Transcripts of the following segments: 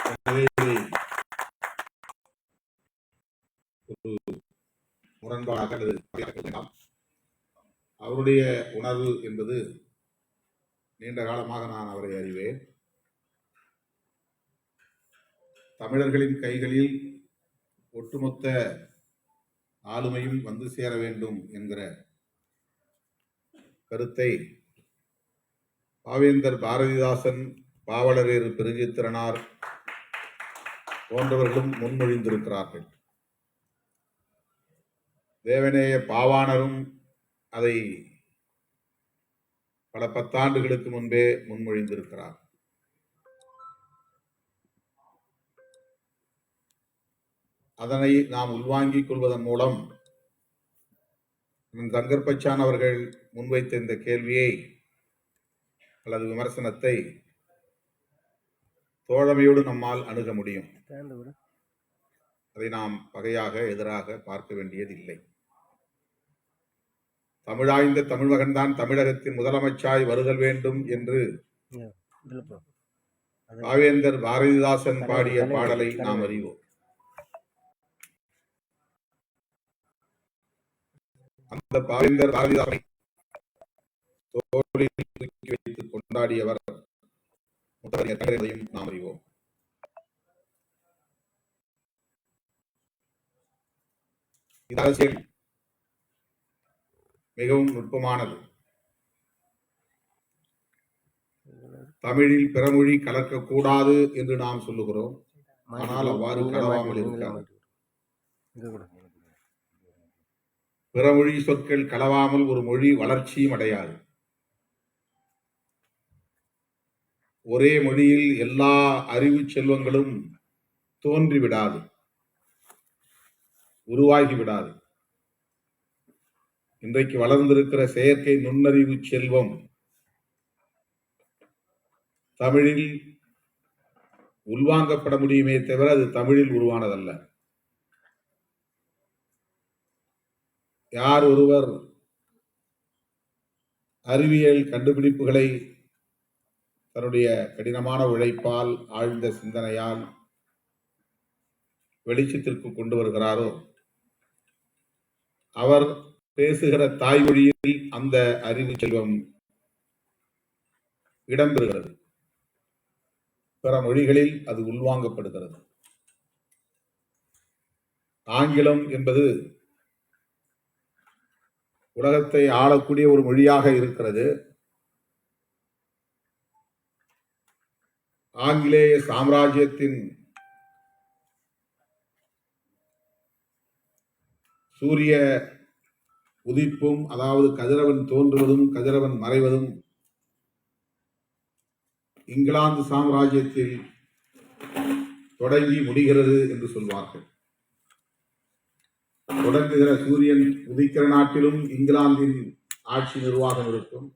ஒரு முரண்பாடாக வேண்டாம். அவருடைய உணர்வு என்பது நீண்ட காலமாக நான் அவரை அறிவேன். தமிழர்களின் கைகளில் ஒட்டுமொத்த ஆளுமையும் வந்து சேர வேண்டும் என்கிற கருத்தை பாவேந்தர் பாரதிதாசன், பாவலரேறு பெருஞ்சித்திரனார் போன்றவர்களும் முன்மொழிந்திருக்கிறார்கள். தேவநேய பாவாணரும் அதை பல பத்தாண்டுகளுக்கு முன்பே முன்மொழிந்திருக்கிறார். அதனை நாம் உள்வாங்கிக் கொள்வதன் மூலம் தங்கர்பச்சான் அவர்கள் முன்வைத்த இந்த கேள்வியை அல்லது விமர்சனத்தை தோழமையோடு நம்மால் அணுக முடியும். அதை நாம் பகையாக எதிராக பார்க்க வேண்டியதில்லை. தமிழாய்ந்த தமிழ் மகன்தான் தமிழகத்தின் முதலமைச்சாய் வருதல் வேண்டும் என்று பாவேந்தர் பாரதிதாசன் பாடிய பாடலை நாம் அறிவோம். அந்த பாவேந்தர் பாரதிதாசனை தோளில் தூக்கி வைத்து கொண்டாடியவர் நாம் அறிவோம். இந்த அரசியல் மிகவும் நுட்பமானது. தமிழில் பிறமொழி கலக்கக்கூடாது என்று நாம் சொல்லுகிறோம். ஆனால் அவ்வாறு கலவாமல் இருக்காது. பிறமொழி சொற்கள் கலவாமல் ஒரு மொழி வளர்ச்சியும் அடையாது. ஒரே மொழியில் எல்லா அறிவு செல்வங்களும் தோன்றிவிடாது, உருவாகிவிடாது. இன்றைக்கு வளர்ந்திருக்கிற செயற்கை நுண்ணறிவு செல்வம் தமிழில் உள்வாங்கப்பட முடியுமே தவிர அது தமிழில் உருவானதல்ல. யார் ஒருவர் அறிவியல் கண்டுபிடிப்புகளை தன்னுடைய கடினமான உழைப்பால், ஆழ்ந்த சிந்தனையால் வெளிச்சத்திற்கு கொண்டு வருகிறாரோ அவர் பேசுகிற தாய்மொழியில் அந்த அறிவு செல்வம் இடம்பெறுகிறது. பிற மொழிகளில் அது உள்வாங்கப்படுகிறது. ஆங்கிலம் என்பது உலகத்தை ஆளக்கூடிய ஒரு மொழியாக இருக்கிறது. ஆங்கிலேய சாம்ராஜ்யத்தின் சூரிய உதிப்பும், அதாவது கதிரவன் தோன்றுவதும் கதிரவன் மறைவதும் இங்கிலாந்து சாம்ராஜ்யத்தில் தொடங்கி முடிகிறது என்று சொல்வார்கள். தொடங்குகிற சூரியன் உதிக்கிற நாட்டிலும் இங்கிலாந்தின் ஆட்சி நிர்வாகம் இருக்கும்.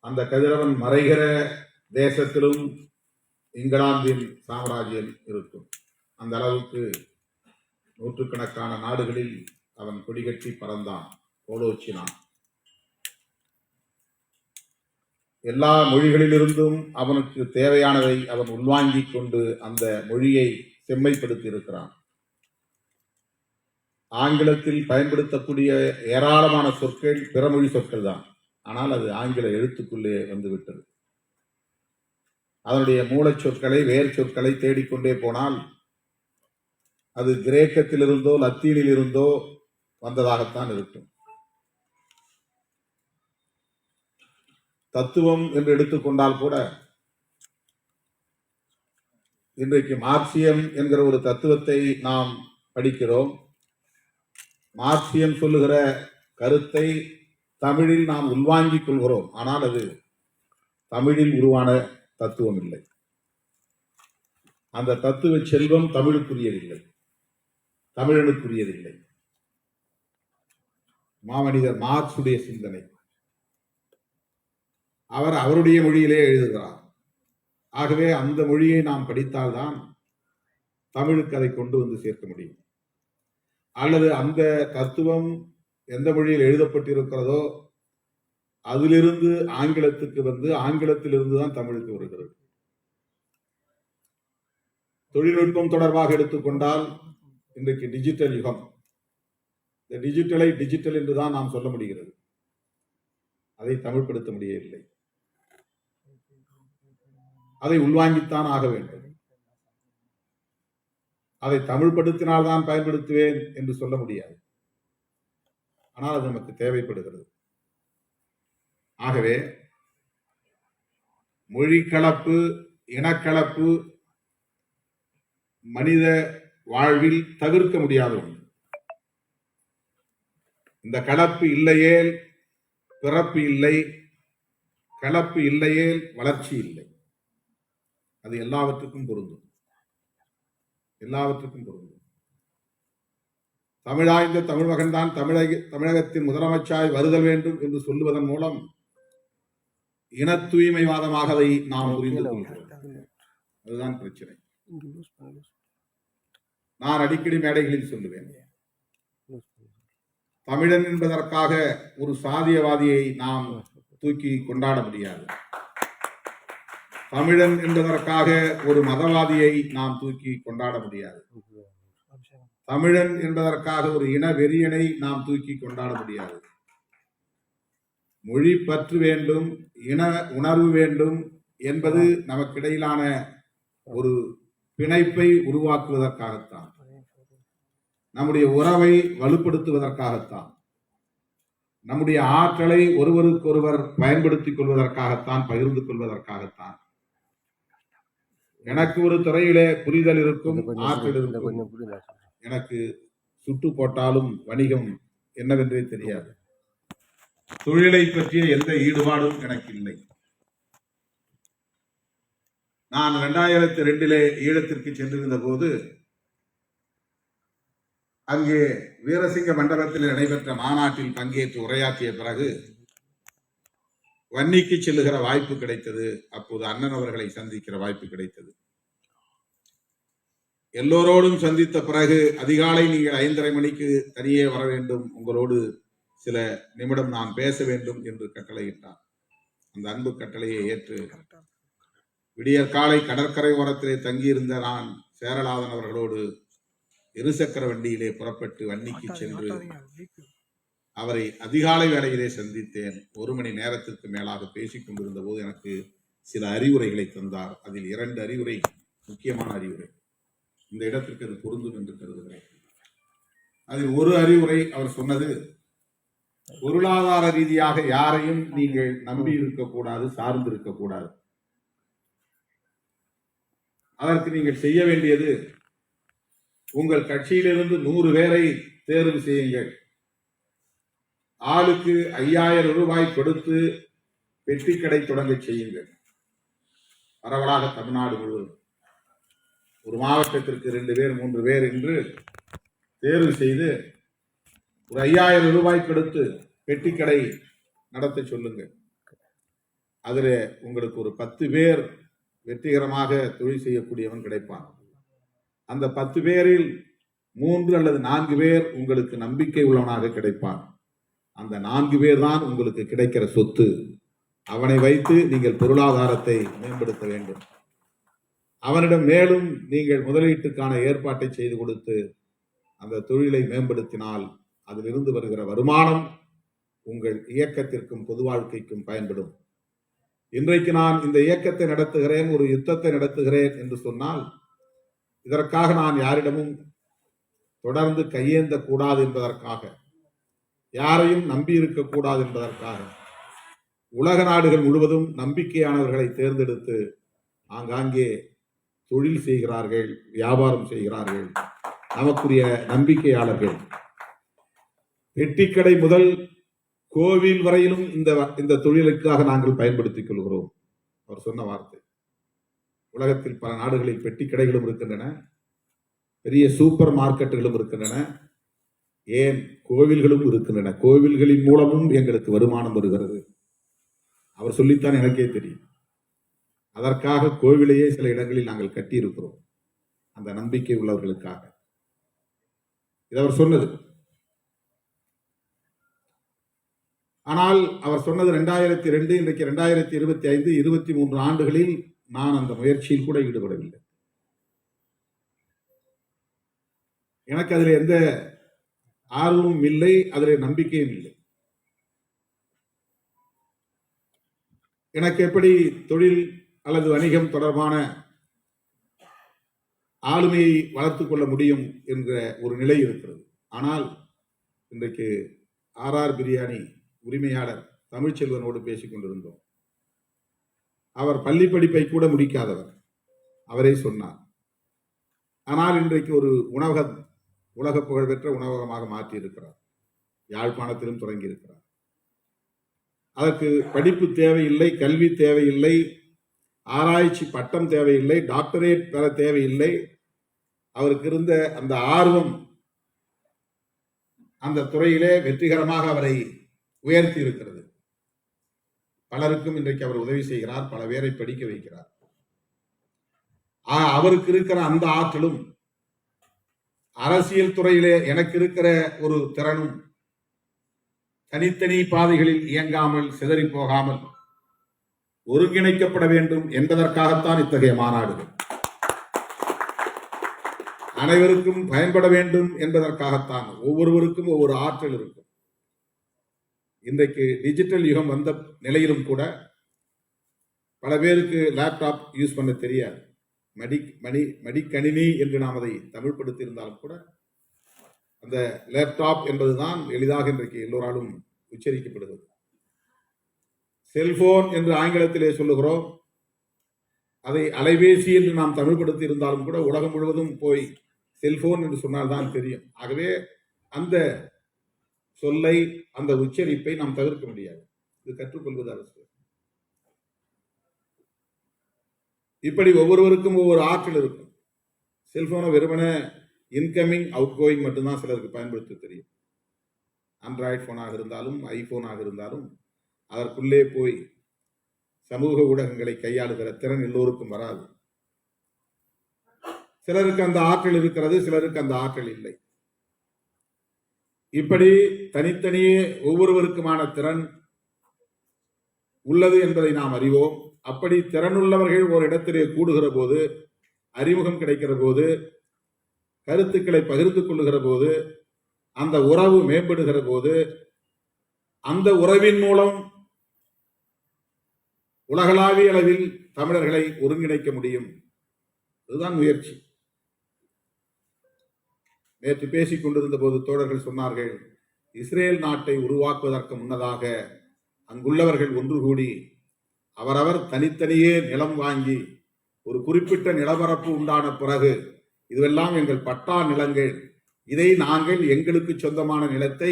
அந்த கதிரவன் மறைகிற தேசத்திலும் இங்கிலாந்தின் சாம்ராஜ்யம் இருக்கும். அந்த அளவுக்கு நூற்றுக்கணக்கான நாடுகளில் அவன் கொடிகட்டி பறந்தான், கோலோச்சினான். எல்லா மொழிகளிலிருந்தும் அவனுக்கு தேவையானதை அவன் உள்வாங்கிக் கொண்டு அந்த மொழியை செம்மைப்படுத்தி இருக்கிறான். ஆங்கிலத்தில் பயன்படுத்தக்கூடிய ஏராளமான சொற்கள் பிறமொழி சொற்கள் தான். ஆனால் அது ஆங்கில எழுத்துக்குள்ளே வந்துவிட்டது. அதனுடைய மூலச் சொற்களை, வேர் சொற்களை தேடிக்கொண்டே போனால் அது கிரேக்கத்திலிருந்தோ லத்தீனில் இருந்தோ வந்ததாகத்தான் இருக்கும். தத்துவம் என்று எடுத்துக்கொண்டால் கூட இன்றைக்கு மார்க்சியம் என்கிற ஒரு தத்துவத்தை நாம் படிக்கிறோம். மார்க்சியம் சொல்லுகிற கருத்தை தமிழில் நாம் உள்வாங்கிக் கொள்கிறோம். ஆனால் அது தமிழில் உருவான தத்துவம் இல்லை. அந்த தத்துவ செல்வம் தமிழுக்குரியதில்லை, தமிழனுக்குரியதில்லை. மாமனிதர் மார்க்சுடைய சிந்தனை. அவர் அவருடைய மொழியிலே எழுதுகிறார். ஆகவே அந்த மொழியை நாம் படித்தால்தான் தமிழுக்கு அதை கொண்டு வந்து சேர்க்க முடியும். அல்லது அந்த தத்துவம் எந்த மொழியில் எழுதப்பட்டிருக்கிறதோ அதிலிருந்து ஆங்கிலத்துக்கு வந்து ஆங்கிலத்திலிருந்து தான் தமிழுக்கு வருகிறது. தொழில்நுட்பம் தொடர்பாக எடுத்துக்கொண்டால் இன்றைக்கு டிஜிட்டல் யுகம். இந்த டிஜிட்டலை டிஜிட்டல் என்றுதான் நாம் சொல்ல முடிகிறது. அதை தமிழ்படுத்த முடியவில்லை. அதை உள்வாங்கித்தான் ஆக வேண்டும். அதை தமிழ்படுத்தினால்தான் பயன்படுத்துவேன் என்று சொல்ல முடியாது. ஆனால் அது நமக்கு தேவைப்படுகிறது. ஆகவே மொழி கலப்பு, இனக்கலப்பு மனித வாழ்வில் தவிர்க்க முடியாத ஒன்று. இந்த கலப்பு இல்லையேல் பிறப்பு இல்லை, கலப்பு இல்லையேல் வளர்ச்சி இல்லை. அது எல்லாவற்றுக்கும் பொருந்தும். எல்லாவற்றுக்கும் பொருந்தும். தமிழாய்ந்த தமிழ் மகன்தான் தமிழகத்தின் முதலமைச்சராய் வருதல் வேண்டும் என்று சொல்லுவதன் மூலம் இன தூய்மைவாதமாக அதை நாம் புரிந்து கொள்கிறோம். அதுதான் பிரச்சனை. நான் அடிக்கடி மேடைகளில் சொல்லுவேன், தமிழன் என்பதற்காக ஒரு சாதியவாதியை நாம் தூக்கி கொண்டாட முடியாது. தமிழன் என்பதற்காக ஒரு மதவாதியை நாம் தூக்கி கொண்டாட முடியாது. தமிழன் என்பதற்காக ஒரு இன வெறியனை நாம் தூக்கி கொண்டாட முடியாது. மொழி பற்று வேண்டும், இன உணர்வு வேண்டும் என்பது நமக்கிடையிலான ஒரு பிணைப்பை உருவாக்குவதற்காகத்தான், நம்முடைய உறவை வலுப்படுத்துவதற்காகத்தான், நம்முடைய ஆற்றலை ஒருவருக்கொருவர் பயன்படுத்திக் கொள்வதற்காகத்தான், பகிர்ந்து கொள்வதற்காகத்தான். எனக்கு ஒரு துறையிலே புரிதல் இருக்கும், ஆற்றல் இருக்கும். எனக்கு சுட்டு போட்டாலும் வணிகம் என்னவென்றே தெரியாது. தொழிலை பற்றிய எந்த ஈடுபாடும் எனக்கு இல்லை. நான் 2002 ஈழத்திற்கு சென்றிருந்த போது அங்கே வீரசிங்க மண்டபத்தில் நடைபெற்ற மாநாட்டில் பங்கேற்று உரையாற்றிய பிறகு வன்னிக்கு செல்லுகிற வாய்ப்பு கிடைத்தது. அப்போது அண்ணன் அவர்களை சந்திக்கிற வாய்ப்பு கிடைத்தது. எல்லோரோடும் சந்தித்த பிறகு அதிகாலை நீங்கள் 5:30 மணிக்கு தனியே வர வேண்டும், உங்களோடு சில நிமிடம் நான் பேச வேண்டும் என்று கட்டளையிட்டார். அந்த அன்பு கட்டளையை ஏற்று விடியற் காலை கடற்கரை ஓரத்திலே தங்கியிருந்த நான் சேரலாதன் அவர்களோடு இருசக்கர வண்டியிலே புறப்பட்டு வன்னிக்கு சென்று அவரை அதிகாலை வேளையிலே சந்தித்தேன். 1 மணி நேரத்திற்கு மேலாக பேசிக் கொண்டிருந்த போது எனக்கு சில அறிவுரைகளை தந்தார். அதில் 2 அறிவுரை முக்கியமான அறிவுரை. இந்த இடத்திற்கு அது பொருந்தும் என்று கருதுகிறேன். அதில் ஒரு அறிவுரை அவர் சொன்னது, பொருளாதார ரீதியாக யாரையும் நீங்கள் நம்பி இருக்கக்கூடாது, சார்ந்து இருக்கக்கூடாது. அதற்கு நீங்கள் செய்ய வேண்டியது, உங்கள் கட்சியிலிருந்து 100 பேரை தேர்வு செய்யுங்கள். ஆளுக்கு 5000 ரூபாய் கொடுத்து பெட்டி கடை தொடங்க செய்யுங்கள். பரவலாக தமிழ்நாடு முழுவதும் ஒரு மாவட்டத்திற்கு 2 பேர் 3 பேர் என்று தேர்வு செய்து ஒரு 5000 ரூபாய் கொடுத்து பெட்டி கடை நடத்த சொல்லுங்கள். அதில் உங்களுக்கு ஒரு 10 பேர் வெற்றிகரமாக தொழில் செய்யக்கூடியவன் கிடைப்பான். அந்த 10 பேரில் 3 அல்லது 4 பேர் உங்களுக்கு நம்பிக்கை உள்ளவனாக கிடைப்பான். அந்த 4 பேர் தான் உங்களுக்கு கிடைக்கிற சொத்து. அவனை வைத்து நீங்கள் பொருளாதாரத்தை மேம்படுத்த வேண்டும். அவனிடம் மேலும் நீங்கள் முதலீட்டுக்கான ஏற்பாட்டை செய்து கொடுத்து அந்த தொழிலை மேம்படுத்தினால் அதிலிருந்து வருகிற வருமானம் உங்கள் இயக்கத்திற்கும் பொது வாழ்க்கைக்கும் பயன்படும். இன்றைக்கு நான் இந்த இயக்கத்தை நடத்துகிறேன், ஒரு யுத்தத்தை நடத்துகிறேன் என்று சொன்னால் இதற்காக நான் யாரிடமும் தொடர்ந்து கையேந்த கூடாது என்பதற்காக, யாரையும் நம்பி இருக்கக்கூடாது என்பதற்காக, உலக நாடுகள் முழுவதும் நம்பிக்கையானவர்களை தேர்ந்தெடுத்து ஆங்காங்கே தொழில் செய்கிறார்கள், வியாபாரம் செய்கிறார்கள், நமக்குரிய நம்பிக்கையாளர்கள். பெட்டிக்கடை முதல் கோவில் வரையிலும் இந்த தொழிலுக்காக நாங்கள் பயன்படுத்திக் கொள்கிறோம். அவர் சொன்ன வார்த்தை. உலகத்தில் பல நாடுகளில் பெட்டி கடைகளும் இருக்கின்றன, பெரிய சூப்பர் மார்க்கெட்டுகளும் இருக்கின்றன, ஏன் கோவில்களும் இருக்கின்றன. கோவில்களின் மூலமும் எங்களுக்கு வருமானம் வருகிறது. அவர் சொல்லித்தான் எனக்கே தெரியும். அதற்காக கோவிலையே சில இடங்களில் நாங்கள் கட்டி இருக்கிறோம், அந்த நம்பிக்கை உள்ளவர்களுக்காக. இது அவர் சொன்னது. ஆனால் அவர் சொன்னது 2002, இன்றைக்கு 2025, 23 ஆண்டுகளில் நான் அந்த முயற்சியில் கூட ஈடுபடவில்லை. எனக்கு அதில் எந்த ஆர்வமும் இல்லை, அதில் நம்பிக்கையும் இல்லை. எனக்கு எப்படி தொழில் அல்லது வணிகம் தொடர்பான ஆளுமையை வளர்த்துக் கொள்ள முடியும் என்ற ஒரு நிலை இருக்கிறது. ஆனால் இன்றைக்கு ஆர்ஆர் பிரியாணி உரிமையாளர் தமிழ்ச்செல்வனோடு பேசிக் கொண்டிருந்தோம். அவர் பள்ளி படிப்பை கூட முடிக்காதவர், அவரே சொன்னார். ஆனால் இன்றைக்கு ஒரு உணவகம், உலக புகழ்பெற்ற உணவகமாக மாற்றி இருக்கிறார். யாழ்ப்பாணத்திலும் தொடங்கி இருக்கிறார். அதற்கு படிப்பு தேவையில்லை, கல்வி தேவையில்லை, ஆராய்ச்சி பட்டம் தேவையில்லை, டாக்டரேட் பெற தேவையில்லை. அவருக்கு இருந்த அந்த ஆர்வம் அந்த துறையிலே வெற்றிகரமாக அவரை உயர்த்தி இருக்கிறது. பலருக்கும் இன்றைக்கு அவர் உதவி செய்கிறார், பல பேரை படிக்க வைக்கிறார். அவருக்கு இருக்கிற அந்த ஆற்றலும் அரசியல் துறையிலே எனக்கு இருக்கிற ஒரு திறனும் தனித்தனி பாதைகளில் இயங்காமல் சிதறி போகாமல் ஒருங்கிணைக்கப்பட வேண்டும் என்பதற்காகத்தான் இத்தகைய மாநாடுகள். அனைவருக்கும் பயன்பட வேண்டும் என்பதற்காகத்தான். ஒவ்வொருவருக்கும் ஒவ்வொரு ஆற்றல் இருக்கும். இன்றைக்கு டிஜிட்டல் யுகம் வந்த நிலையிலும் கூட பல பேருக்கு லேப்டாப் யூஸ் பண்ண தெரியாது. மடிக்கணினி என்று நாம் அதை தமிழ்படுத்தி இருந்தாலும் கூட அந்த லேப்டாப் என்பதுதான் எளிதாக இன்றைக்கு எல்லோராலும் உச்சரிக்கப்படுகிறது. செல்போன் என்று ஆங்கிலத்திலே சொல்லுகிறோம். அதை அலைபேசி என்று நாம் தமிழ்படுத்தி இருந்தாலும் கூட உலகம் முழுவதும் போய் செல்போன் என்று சொன்னால்தான் தெரியும். ஆகவே அந்த சொல்லை, அந்த உச்சரிப்பை நாம் தவிர்க்க முடியாது. இது கற்றுக்கொள்வது அவசியம். இப்படி ஒவ்வொருவருக்கும் ஒவ்வொரு ஆற்றல் இருக்கும். செல்போனை வெறுமன இன்கமிங் அவுட் கோயிங் மட்டும்தான் சிலருக்கு பயன்படுத்த தெரியும். ஆண்ட்ராய்டு போனாக இருந்தாலும் ஐபோனாக இருந்தாலும் அதற்குள்ளே போய் சமூக ஊடகங்களை கையாளுகிற திறன் எல்லோருக்கும் வராது. சிலருக்கு அந்த ஆற்றல் இருக்கிறது, சிலருக்கு அந்த ஆற்றல் இல்லை. இப்படி தனித்தனியே ஒவ்வொருவருக்குமான திறன் உள்ளது என்பதை நாம் அறிவோம். அப்படி திறனுள்ளவர்கள் ஒரு இடத்திலே கூடுகிற போது, அறிமுகம் கிடைக்கிற போது, கருத்துக்களை பகிர்ந்து கொள்ளுகிற போது, அந்த உறவு மேம்படுகிற போது, அந்த உறவின் மூலம் உலகளாவிய அளவில் தமிழர்களை ஒருங்கிணைக்க முடியும். அதுதான் முயற்சி. நேற்று பேசிக் கொண்டிருந்த போது தோழர்கள் சொன்னார்கள், இஸ்ரேல் நாட்டை உருவாக்குவதற்கு முன்னதாக அங்குள்ளவர்கள் ஒன்று கூடி அவரவர் தனித்தனியே நிலம் வாங்கி ஒரு குறிப்பிட்ட நிலப்பரப்பு உண்டான பிறகு இதுவெல்லாம் எங்கள் பட்டா நிலங்கள், இதை நாங்கள் எங்களுக்கு சொந்தமான நிலத்தை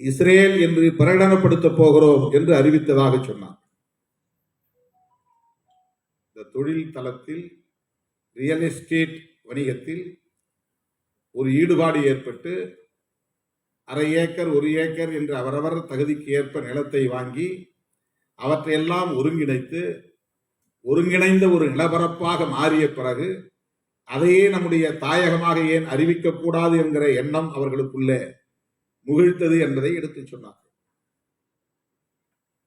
இஸ்ரேல் என்று பிரகடனப்படுத்த போகிறோம் என்று அறிவித்ததாக சொன்னார். இந்த தொழில் தளத்தில், ரியல் எஸ்டேட் வணிகத்தில் ஒரு ஈடுபாடு ஏற்பட்டு அரை ஏக்கர், 1 ஏக்கர் என்று அவரவர் தகுதிக்கு ஏற்ப நிலத்தை வாங்கி அவற்றையெல்லாம் ஒருங்கிணைந்த ஒரு நிலப்பரப்பாக மாறிய பிறகு அதையே நம்முடைய தாயகமாக ஏன் அறிவிக்கக்கூடாது என்கிற எண்ணம் அவர்களுக்குள்ளே முகிழ்த்தது என்பதை எடுத்து சொன்னார்.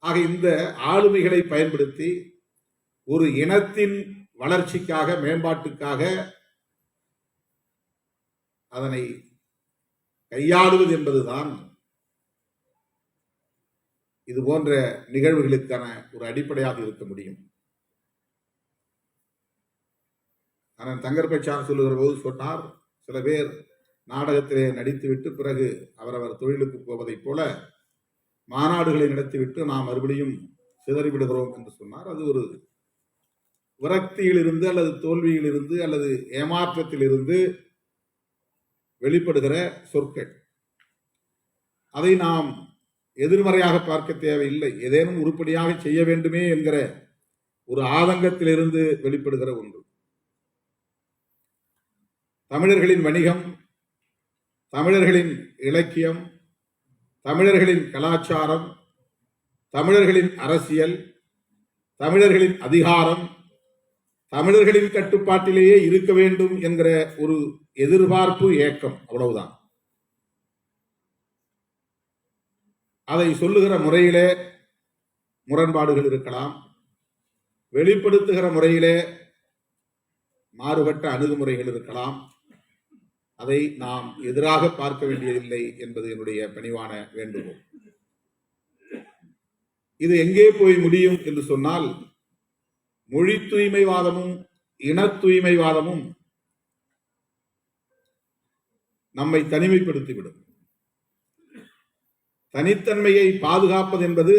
ஆக இந்த ஆளுமைகளை பயன்படுத்தி ஒரு இனத்தின் வளர்ச்சிக்காக, மேம்பாட்டுக்காக அதனை கையாளுவது என்பதுதான் இது போன்ற நிகழ்வுகளுக்கான ஒரு அடிப்படையாக இருக்க முடியும். ஆனால் தங்கர்பச்சான் சொல்லுகிற போது சொன்னார், சில பேர் நாடகத்திலே நடித்துவிட்டு பிறகு அவரவர் தொழிலுக்கு போவதைப் போல மாநாடுகளை நடத்திவிட்டு நாம் மறுபடியும் சிதறிவிடுகிறோம் என்று சொன்னார். அது ஒரு விரக்தியிலிருந்து அல்லது தோல்வியிலிருந்து அல்லது ஏமாற்றத்திலிருந்து வெளிப்படுகிற சொற்கள். அதை நாம் எதிர்மறையாக பார்க்க தேவையில்லை. ஏதேனும் உருப்படியாக செய்ய வேண்டுமே என்கிற ஒரு ஆதங்கத்திலிருந்து வெளிப்படுகிற ஒன்று. தமிழர்களின் வணிகம், தமிழர்களின் இலக்கியம், தமிழர்களின் கலாச்சாரம், தமிழர்களின் அரசியல், தமிழர்களின் அதிகாரம் தமிழர்களின் கட்டுப்பாட்டிலேயே இருக்க வேண்டும் என்கிற ஒரு எதிர்பார்ப்பு, ஏக்கம், அவ்வளவுதான். அதை சொல்லுகிற முறையிலே முரண்பாடுகள் இருக்கலாம், வெளிப்படுத்துகிற முறையிலே மாறுபட்ட அணுகுமுறைகள் இருக்கலாம். அதை நாம் எதிராக பார்க்க வேண்டியதில்லை என்பது என்னுடைய பணிவான வேண்டுகோள். இது எங்கே போய் முடியும் என்று சொன்னால், மொழி தூய்மைவாதமும் இன தூய்மைவாதமும் நம்மை தனிமைப்படுத்திவிடும். தனித்தன்மையை பாதுகாப்பது என்பது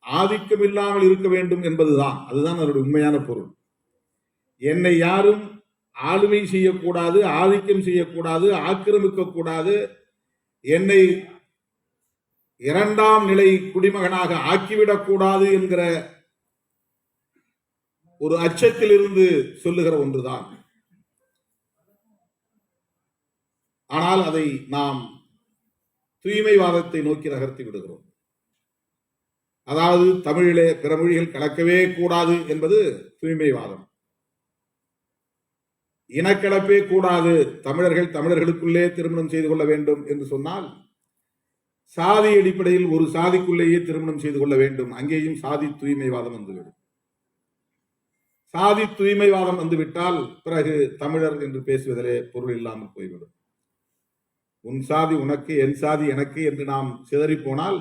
ஆதிக்கம் இல்லாமல் இருக்க வேண்டும் என்பதுதான். அதுதான் அதனுடைய உண்மையான பொருள். என்னை யாரும் ஆளுமை செய்யக்கூடாது, ஆதிக்கம் செய்யக்கூடாது, ஆக்கிரமிக்க கூடாது, என்னை இரண்டாம் நிலை குடிமகனாக ஆக்கிவிடக்கூடாது என்கிற ஒரு அச்சத்தில் இருந்து சொல்லுகிற ஒன்றுதான். ஆனால் அதை நாம் தூய்மைவாதத்தை நோக்கி நகர்த்தி விடுகிறோம். அதாவது தமிழிலே பிற மொழிகள் கலக்கவே கூடாது என்பது தூய்மைவாதம். இனக்கலப்பே கூடாது, தமிழர்கள் தமிழர்களுக்குள்ளே திருமணம் செய்து கொள்ள வேண்டும் என்று சொன்னால், சாதி அடிப்படையில் ஒரு சாதிக்குள்ளேயே திருமணம் செய்து கொள்ள வேண்டும், அங்கேயும் சாதி தூய்மைவாதம் வந்துவிடும். சாதி தூய்மைவாதம் வந்துவிட்டால் பிறகு தமிழர் என்று பேசுவதிலே பொருள் இல்லாமல் போய்விடும். உன் சாதி உனக்கு, என் சாதி எனக்கு என்று நாம் சிதறி போனால்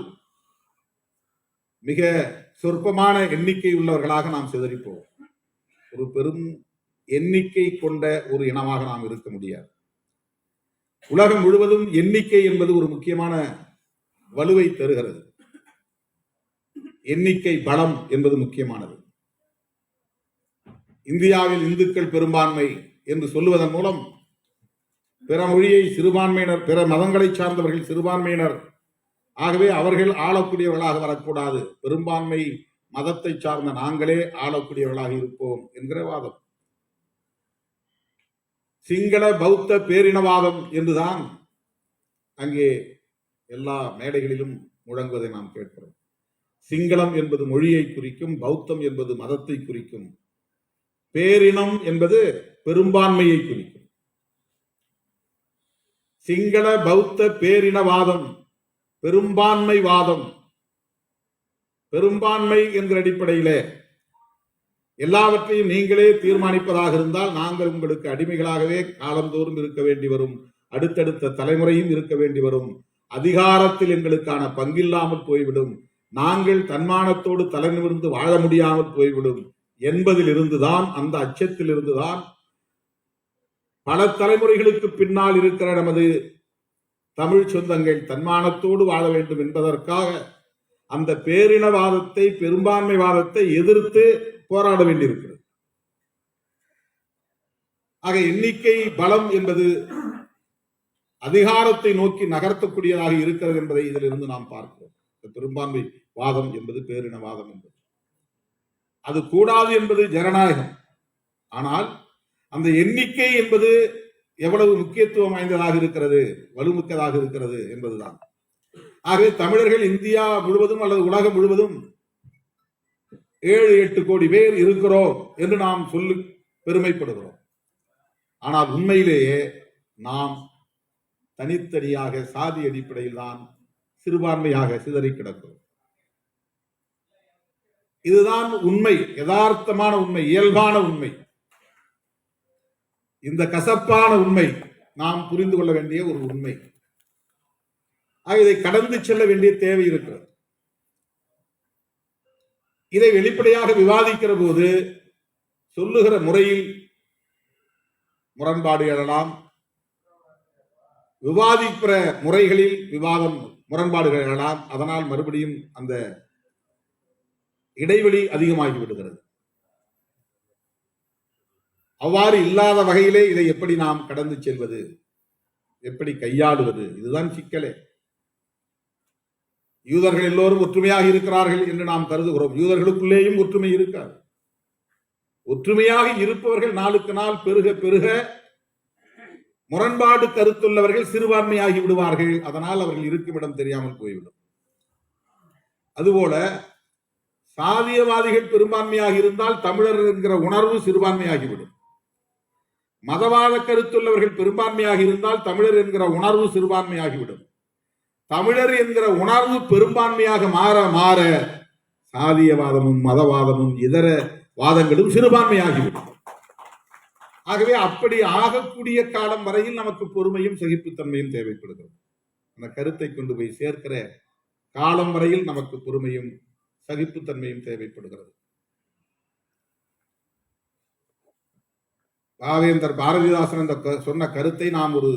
மிக சொற்பமான எண்ணிக்கை உள்ளவர்களாக நாம் சிதறிப்போம். ஒரு பெரும் எண்ணிக்கை கொண்ட ஒரு இனமாக நாம் இருக்க முடியாது. உலகம் முழுவதும் எண்ணிக்கை என்பது ஒரு முக்கியமான வலுவை தருகிறது. எண்ணிக்கை பலம் என்பது முக்கியமானது. இந்தியாவில் இந்துக்கள் பெரும்பான்மை என்று சொல்லுவதன் மூலம் பிற மொழியை சிறுபான்மையினர், பிற மதங்களை சார்ந்தவர்கள் சிறுபான்மையினர், ஆகவே அவர்கள் ஆளக்கூடியவர்களாக வரக்கூடாது, பெரும்பான்மை மதத்தை சார்ந்த நாங்களே ஆளக்கூடியவர்களாக இருப்போம் என்கிற வாதம். சிங்கள பௌத்த பேரினவாதம் என்றுதான் அங்கே எல்லா மேடைகளிலும் முழங்குவதை நாம் கேட்கிறோம். சிங்களம் என்பது மொழியை குறிக்கும், பௌத்தம் என்பது மதத்தை குறிக்கும், பேரினம் என்பது பெரும்பான்மையை குறிக்கும். சிங்கள பௌத்த பேரினவாதம் பெரும்பான்மை வாதம். பெரும்பான்மை என்கிற அடிப்படையிலே எல்லாவற்றையும் நீங்களே தீர்மானிப்பதாக இருந்தால் நாங்கள் உங்களுக்கு அடிமைகளாகவே காலந்தோறும் இருக்க வேண்டி வரும், அடுத்தடுத்த தலைமுறையும் இருக்க வேண்டி வரும், அதிகாரத்தில் எங்களுக்கான பங்கில்லாமல் போய்விடும், நாங்கள் தன்மானத்தோடு தலை நிமிர்ந்து வாழ முடியாமல் போய்விடும் என்பதில் இருந்துதான், அந்த அச்சத்தில் இருந்துதான் பல தலைமுறைகளுக்கு பின்னால் இருக்கிற நமது தமிழ் சொந்தங்கள் தன்மானத்தோடு வாழ வேண்டும் என்பதற்காக அந்த பேரினவாதத்தை, பெரும்பான்மைவாதத்தை எதிர்த்து போராட வேண்டியிருக்கிறது. ஆக எண்ணிக்கை பலம் என்பது அதிகாரத்தை நோக்கி நகர்த்தக்கூடியதாக இருக்கிறது என்பதை இதிலிருந்து நாம் பார்க்கிறோம். பெரும்பான்மை வாதம் என்பது பேரினவாதம் என்பது அது கூடாது என்பது ஜனநாயகம். ஆனால் அந்த எண்ணிக்கை என்பது எவ்வளவு முக்கியத்துவம் வாய்ந்ததாக இருக்கிறது, வலுமிக்கதாக இருக்கிறது என்பதுதான். ஆகவே தமிழர்கள் இந்தியா முழுவதும் அல்லது உலகம் முழுவதும் 7-8 கோடி பேர் இருக்கிறோம் என்று நாம் சொல்லி பெருமைப்படுகிறோம். ஆனால் உண்மையிலேயே நாம் தனித்தனியாக சாதி அடிப்படையில் தான் சிறுபான்மையாக சிதறி கிடக்கிறோம். இதுதான் உண்மை, யதார்த்தமான உண்மை, இயல்பான உண்மை. இந்த கசப்பான உண்மை நாம் புரிந்து கொள்ள வேண்டிய ஒரு உண்மை. இதை கடந்து செல்ல வேண்டிய தேவை இருக்கிறது. இதை வெளிப்படையாக விவாதிக்கிற போது சொல்லுகிற முறையில் முரண்பாடு எழலாம், விவாதிக்கிற முறைகளில் விவாதம் முரண்பாடுகள் எழலாம். அதனால் மறுபடியும் அந்த இடைவெளி அதிகமாகி விடுகிறது. அவ்வாறு இல்லாத வகையிலே இதை எப்படி நாம் கடந்து செல்வது, எப்படி கையாளுவது, இதுதான் சிக்கலே. யூதர்கள் எல்லோரும் ஒற்றுமையாக இருக்கிறார்கள் என்று நாம் கருதுகிறோம். யூதர்களுக்குள்ளேயும் ஒற்றுமை இருக்காது. ஒற்றுமையாக இருப்பவர்கள் நாளுக்கு நாள் பெருக பெருக முரண்பாடு கருத்துள்ளவர்கள் சிறுபான்மையாகி விடுவார்கள். அதனால் அவர்கள் இருக்குமிடம் தெரியாமல் போய்விடும். அதுபோல சாதியவாதிகள் பெரும்பான்மையாக இருந்தால் தமிழர் என்கிற உணர்வு சிறுபான்மையாகிவிடும். மதவாத கருத்துள்ளவர்கள் பெரும்பான்மையாக இருந்தால் தமிழர் என்கிற உணர்வு சிறுபான்மையாகிவிடும். தமிழர் என்கிற உணர்வு பெரும்பான்மையாக மாற மாற சாதியவாதமும் மதவாதமும் இதர வாதங்களும் சிறுபான்மையாகிவிடும். ஆகவே அப்படி ஆகக்கூடிய காலம் வரையில் நமக்கு பொறுமையும் சகிப்புத்தன்மையும் தேவைப்படுகிறது. அந்த கருத்தை கொண்டு போய் சேர்க்கிற காலம் வரையில் நமக்கு பொறுமையும் சகிப்புத்தன்மையும் தேவைப்படுகிறது. பாவேந்தர் பாரதிதாசன் அந்த சொன்ன கருத்தை நாம் ஒரு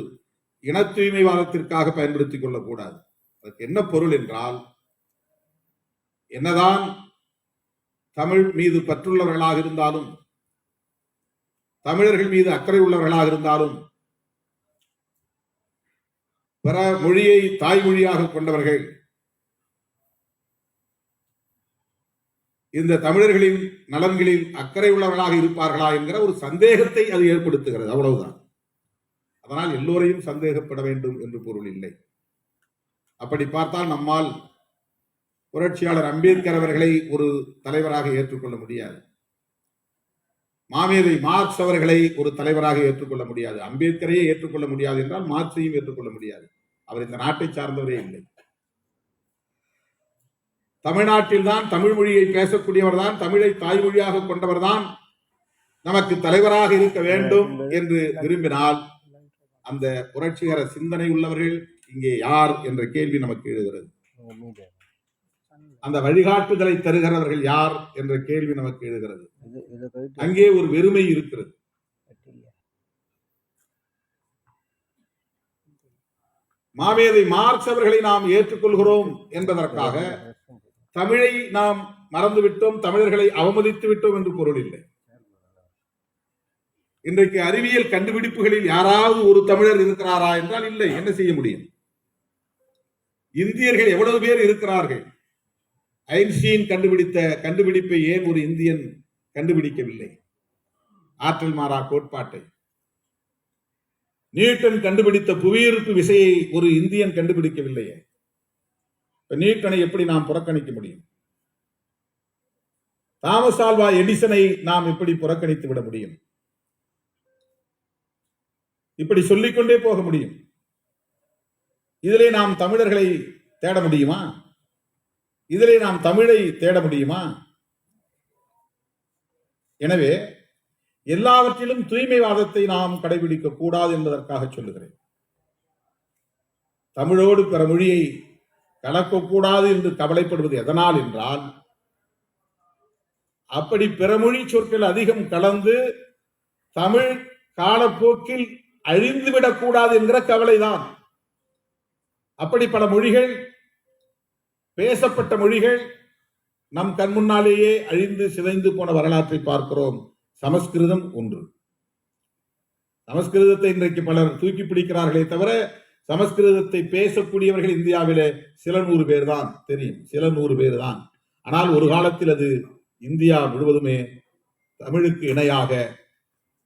இன தூய்மைவாதத்திற்காக பயன்படுத்திக் கொள்ளக்கூடாது. அதுக்கு என்ன பொருள் என்றால், என்னதான் தமிழ் மீது பற்றுள்ளவர்களாக இருந்தாலும், தமிழர்கள் மீது அக்கறை உள்ளவர்களாக இருந்தாலும், பிற மொழியை தாய்மொழியாக கொண்டவர்கள் இந்த தமிழர்களின் நலன்களில் அக்கறை உள்ளவர்களாக இருப்பார்களா என்கிற ஒரு சந்தேகத்தை அது ஏற்படுத்துகிறது. அவ்வளவுதான். அதனால் எல்லோரையும் சந்தேகப்பட வேண்டும் என்று பொருள் இல்லை. அப்படி பார்த்தால் நம்மால் புரட்சியாளர் அம்பேத்கர் அவர்களை ஒரு தலைவராக ஏற்றுக்கொள்ள முடியாது. மாமேதை மார்க்ஸ் அவர்களை ஒரு தலைவராக ஏற்றுக்கொள்ள முடியாது. அம்பேத்கரையே ஏற்றுக்கொள்ள முடியாது என்றால் மார்க்ஸையும் ஏற்றுக்கொள்ள முடியாது. அவர் இந்த நாட்டை சார்ந்தவரே இல்லை. தமிழ்நாட்டில் தான் தமிழ் மொழியை பேசக்கூடியவர் தான், தமிழை தாய்மொழியாக கொண்டவர் தான் நமக்கு தலைவராக இருக்க வேண்டும் என்று விரும்பினால் அந்த புரட்சிகர சிந்தனை உள்ளவர்கள் இங்கே யார் என்ற கேள்வி நமக்கு எழுகிறது. அந்த வழிகாட்டுதலை தருகிறவர்கள் யார் என்ற கேள்வி நமக்கு எழுகிறது. அங்கே ஒரு வெறுமை இருக்கிறது. மாமேதை மார்க்ஸ் அவர்களை நாம் ஏற்றுக்கொள்கிறோம் என்பதற்காக தமிழை நாம் மறந்துவிட்டோம், தமிழர்களை அவமதித்து விட்டோம் என்று பொருள் இல்லை. இன்றைக்கு அறிவியல் கண்டுபிடிப்புகளில் யாராவது ஒரு தமிழர் இருக்கிறாரா என்றால் இல்லை. என்ன செய்ய முடியும்? இந்தியர்கள் எவ்வளவு பேர் இருக்கிறார்கள்? ஐன்ஸ்டீன் கண்டுபிடித்த கண்டுபிடிப்பை ஏன் ஒரு இந்தியன் கண்டுபிடிக்கவில்லை? ஆற்றல் மாறா கோட்பாட்டை. நியூட்டன் கண்டுபிடித்த புவியீர்ப்பு விசையை ஒரு இந்தியன் கண்டுபிடிக்கவில்லையே. நியூட்டனை எப்படி நாம் புறக்கணிக்க முடியும்? தாமஸ் ஆல்வா எடிசனை நாம் எப்படி புறக்கணித்து விட முடியும்? இப்படி சொல்லிக்கொண்டே போக முடியும். இதிலே நாம் தமிழர்களை தேட முடியுமா? இதிலே நாம் தமிழை தேட முடியுமா? எனவே எல்லாவற்றிலும் தூய்மைவாதத்தை நாம் கடைபிடிக்க கூடாது என்பதற்காக சொல்லுகிறேன். தமிழோடு பிற மொழியை கலக்கக்கூடாது என்று கவலைப்படுவது எதனால் என்றால், அப்படி பிறமொழி சொற்கள் அதிகம் கலந்து தமிழ் காலப்போக்கில் அழிந்துவிடக் கூடாது என்கிற கவலைதான். அப்படி பல மொழிகள், பேசப்பட்ட மொழிகள் நம் கண் முன்னாலேயே அழிந்து சிதைந்து போன வரலாற்றை பார்க்கிறோம். சமஸ்கிருதம் ஒன்று. சமஸ்கிருதத்தை இன்றைக்கு பலர் தூக்கி பிடிக்கிறார்களே தவிர, சமஸ்கிருதத்தை பேசக்கூடியவர்கள் இந்தியாவிலே சில நூறு பேர் தான் தெரியும். சில நூறு பேர் தான். ஆனால் ஒரு காலத்தில் அது இந்தியா முழுவதுமே தமிழுக்கு இணையாக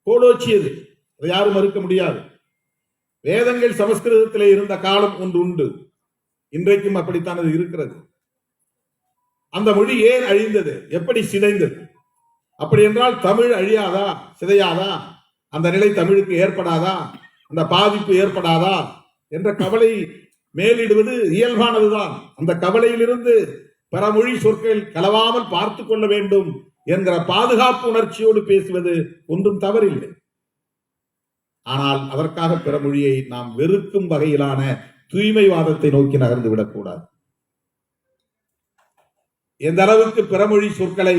கோலோச்சியது. அதை யாரும் மறுக்க முடியாது. வேதங்கள் சமஸ்கிருதத்திலே இருந்த காலம் ஒன்று உண்டு. இன்றைக்கும் அப்படித்தான் அது இருக்கிறது. அந்த மொழி ஏன் அழிந்தது? எப்படி சிதைந்தது? அப்படி என்றால் தமிழ் அழியாதா, சிதையாதா? அந்த நிலை தமிழுக்கு ஏற்படாதா? அந்த பாதிப்பு ஏற்படாதா என்ற கவலை மேலிடுவது இயல்பானதுதான். அந்த கவலையிலிருந்து பிற மொழி சொற்கள் கலவாமல் பார்த்து கொள்ள வேண்டும் என்கிற பாதுகாப்பு உணர்ச்சியோடு பேசுவது ஒன்றும் தவறில்லை. ஆனால் அதற்காக பிற மொழியை நாம் வெறுக்கும் வகையிலான தூய்மைவாதத்தை நோக்கி நகர்ந்து விடக்கூடாது. எந்த அளவுக்கு பிறமொழி சொற்களை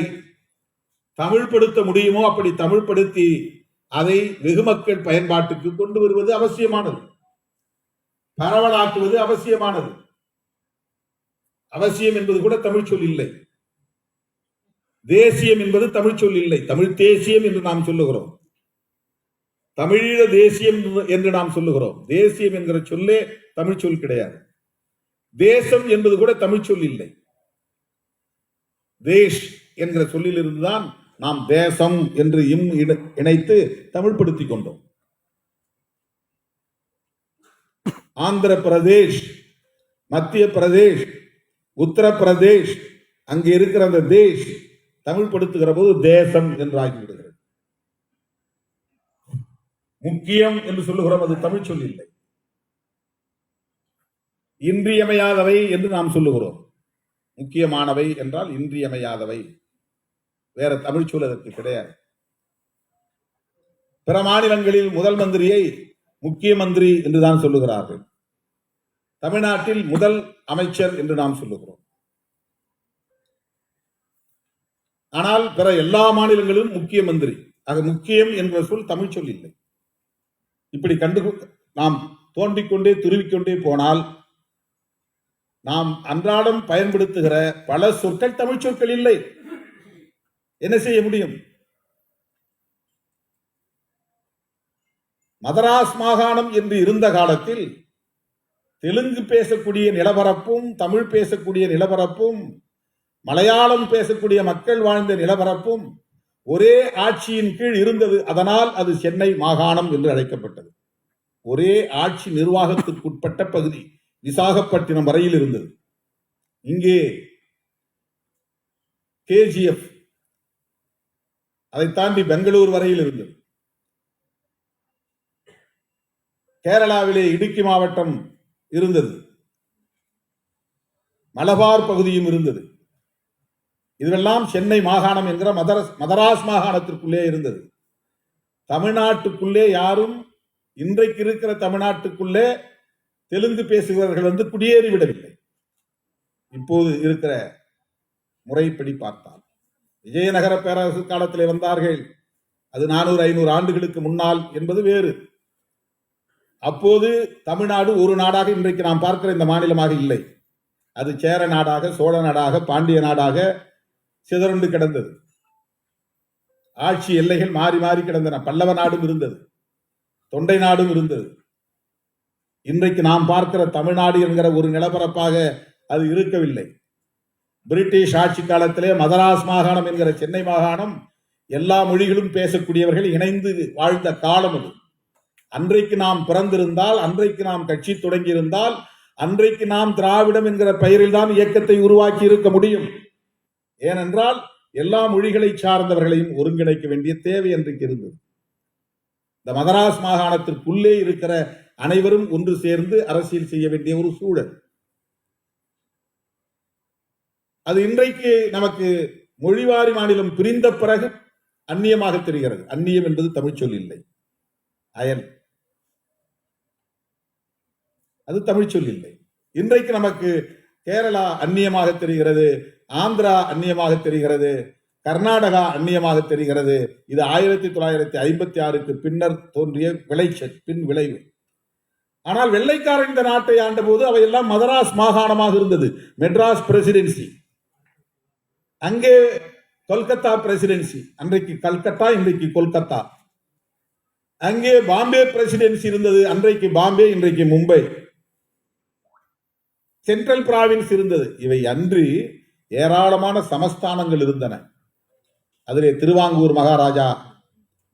தமிழ்படுத்த முடியுமோ அப்படி தமிழ்படுத்தி அதை வெகுமக்கள் பயன்பாட்டுக்கு கொண்டு வருவது அவசியமானது. பரவலாக்குவது அவசியமானது. அவசியம் என்பது கூட தமிழ் சொல் இல்லை. தேசியம் என்பது தமிழ் சொல் இல்லை. தமிழ் தேசியம் என்று நாம் சொல்லுகிறோம். தமிழீழ தேசியம் என்று நாம் சொல்லுகிறோம். தேசியம் என்கிற சொல்லே தமிழ் சொல் கிடையாது. தேசம் என்பது கூட தமிழ் சொல் இல்லை. தேஷ் என்கிற சொல்லில் இருந்துதான் நாம் தேசம் என்று இணைத்து தமிழ்படுத்திக் கொண்டோம். ஆந்திர பிரதேஷ், மத்திய பிரதேஷ், உத்தரப்பிரதேஷ், அங்கே இருக்கிற அந்த தேஷ் தமிழ்படுத்துகிற போது தேசம் என்று ஆகிவிடுகிறது. முக்கியம் என்று சொல்லுகிறோம், அது தமிழ் சொல் இல்லை. இன்றியமையாதவை என்று நாம் சொல்லுகிறோம். முக்கியமானவை என்றால் இன்றியமையாதவை. வேற தமிழ் சொல் அதற்கு கிடையாது. பிற மாநிலங்களில் முதல் மந்திரியை முக்கிய மந்திரி என்றுதான் சொல்லுகிறார்கள். தமிழ்நாட்டில் முதல் அமைச்சர் என்று நாம் சொல்லுகிறோம். ஆனால் பிற எல்லா மாநிலங்களிலும் முக்கிய மந்திரி. ஆக முக்கியம் என்ற சொல் தமிழ் சொல் இல்லை. இப்படி நாம் தோண்டிக்கொண்டே துருவிக்கொண்டே போனால் நாம் அன்றாடம் பயன்படுத்துகிற பல சொற்கள் தமிழ் சொற்கள் இல்லை. என்ன செய்ய முடியும்? மதராஸ் மாகாணம் என்று இருந்த காலத்தில் தெலுங்கு பேசக்கூடிய நிலப்பரப்பும் தமிழ் பேசக்கூடிய நிலப்பரப்பும் மலையாளம் பேசக்கூடிய மக்கள் வாழ்ந்த நிலப்பரப்பும் ஒரே ஆட்சியின் கீழ் இருந்தது. அதனால் அது சென்னை மாகாணம் என்று அழைக்கப்பட்டது. ஒரே ஆட்சி நிர்வாகத்திற்குட்பட்ட பகுதி விசாகப்பட்டினம் வரையில் இருந்தது. இங்கே KGF, அதை தாண்டி பெங்களூர் வரையில் இருந்தது. கேரளாவிலே இடுக்கி மாவட்டம் இருந்தது, மலபார் பகுதியும் இருந்தது. இதுவெல்லாம் சென்னை மாகாணம் என்கிற மதராஸ் மாகாணத்திற்குள்ளே இருந்தது. தமிழ்நாட்டுக்குள்ளே யாரும் இன்றைக்கு இருக்கிற தமிழ்நாட்டுக்குள்ளே தெலுங்கு பேசுகிறவர்கள் குடியேறிவிடவில்லை. இப்போது இருக்கிற முறைப்படி பார்த்தால் விஜயநகர பேரரசு காலத்திலே வந்தார்கள். அது 400-500 ஆண்டுகளுக்கு முன்னால் என்பது வேறு. அப்போது தமிழ்நாடு ஒரு நாடாக இன்றைக்கு நாம் பார்க்கிற இந்த மாநிலமாக இல்லை. அது சேர நாடாக, சோழ நாடாக, பாண்டிய நாடாக சிதறண்டு கிடந்தது. ஆட்சி எல்லைகள் மாறி மாறி கிடந்தன. பல்லவ நாடும் இருந்தது, தொண்டை நாடும் இருந்தது. இன்றைக்கு நாம் பார்க்கிற தமிழ்நாடு என்கிற ஒரு நிலப்பரப்பாக அது இருக்கவில்லை. பிரிட்டிஷ் ஆட்சி காலத்திலே மதராஸ் மாகாணம் என்கிற சென்னை மாகாணம் எல்லா மொழிகளும் பேசக்கூடியவர்கள் இணைந்து வாழ்ந்த காலம் அது. அன்றைக்கு நாம் பிறந்திருந்தால், அன்றைக்கு நாம் கட்சி தொடங்கியிருந்தால், அன்றைக்கு நாம் திராவிடம் என்கிற பெயரில் தான் இயக்கத்தை உருவாக்கி இருக்க முடியும். ஏனென்றால் எல்லா மொழிகளை சார்ந்தவர்களையும் ஒருங்கிணைக்க வேண்டிய தேவை அன்றைக்கு இருந்தது. இந்த மதராஸ் மாகாணத்திற்குள்ளே இருக்கிற அனைவரும் ஒன்று சேர்ந்து அரசியல் செய்ய வேண்டிய ஒரு சூழல் அது இன்றைக்கு நமக்கு மொழிவாரி மாநிலம் பிரிந்த பிறகு அந்நியமாக தெரிகிறது. அந்நியம் என்பது தமிழ் சொல் இல்லை, அயல், அது தமிழ் சொல் இல்லை. இன்றைக்கு நமக்கு கேரளா அந்நியமாக தெரிகிறது, ஆந்திரா அந்நியமாக தெரிகிறது, கர்நாடகா அந்நியமாக தெரிகிறது. இது 1956க்கு பின்னர் தோன்றிய விளைச்சல், பின் விளைவு. ஆனால் வெள்ளைக்காரன் இந்த நாட்டை ஆண்ட போது அவையெல்லாம் மதராஸ் மாகாணமாக இருந்தது. மெட்ராஸ் பிரசிடென்சி, அங்கே கொல்கத்தா பிரசிடென்சி, அன்றைக்கு கல்கத்தா, இன்றைக்கு கொல்கத்தா. அங்கே பாம்பே பிரசிடென்சி இருந்தது, அன்றைக்கு பாம்பே, இன்றைக்கு மும்பை. சென்ட்ரல் பிராவின்ஸ் இருந்தது. இவை அன்றி ஏராளமான சமஸ்தானங்கள் இருந்தன. அதிலே திருவாங்கூர் மகாராஜா,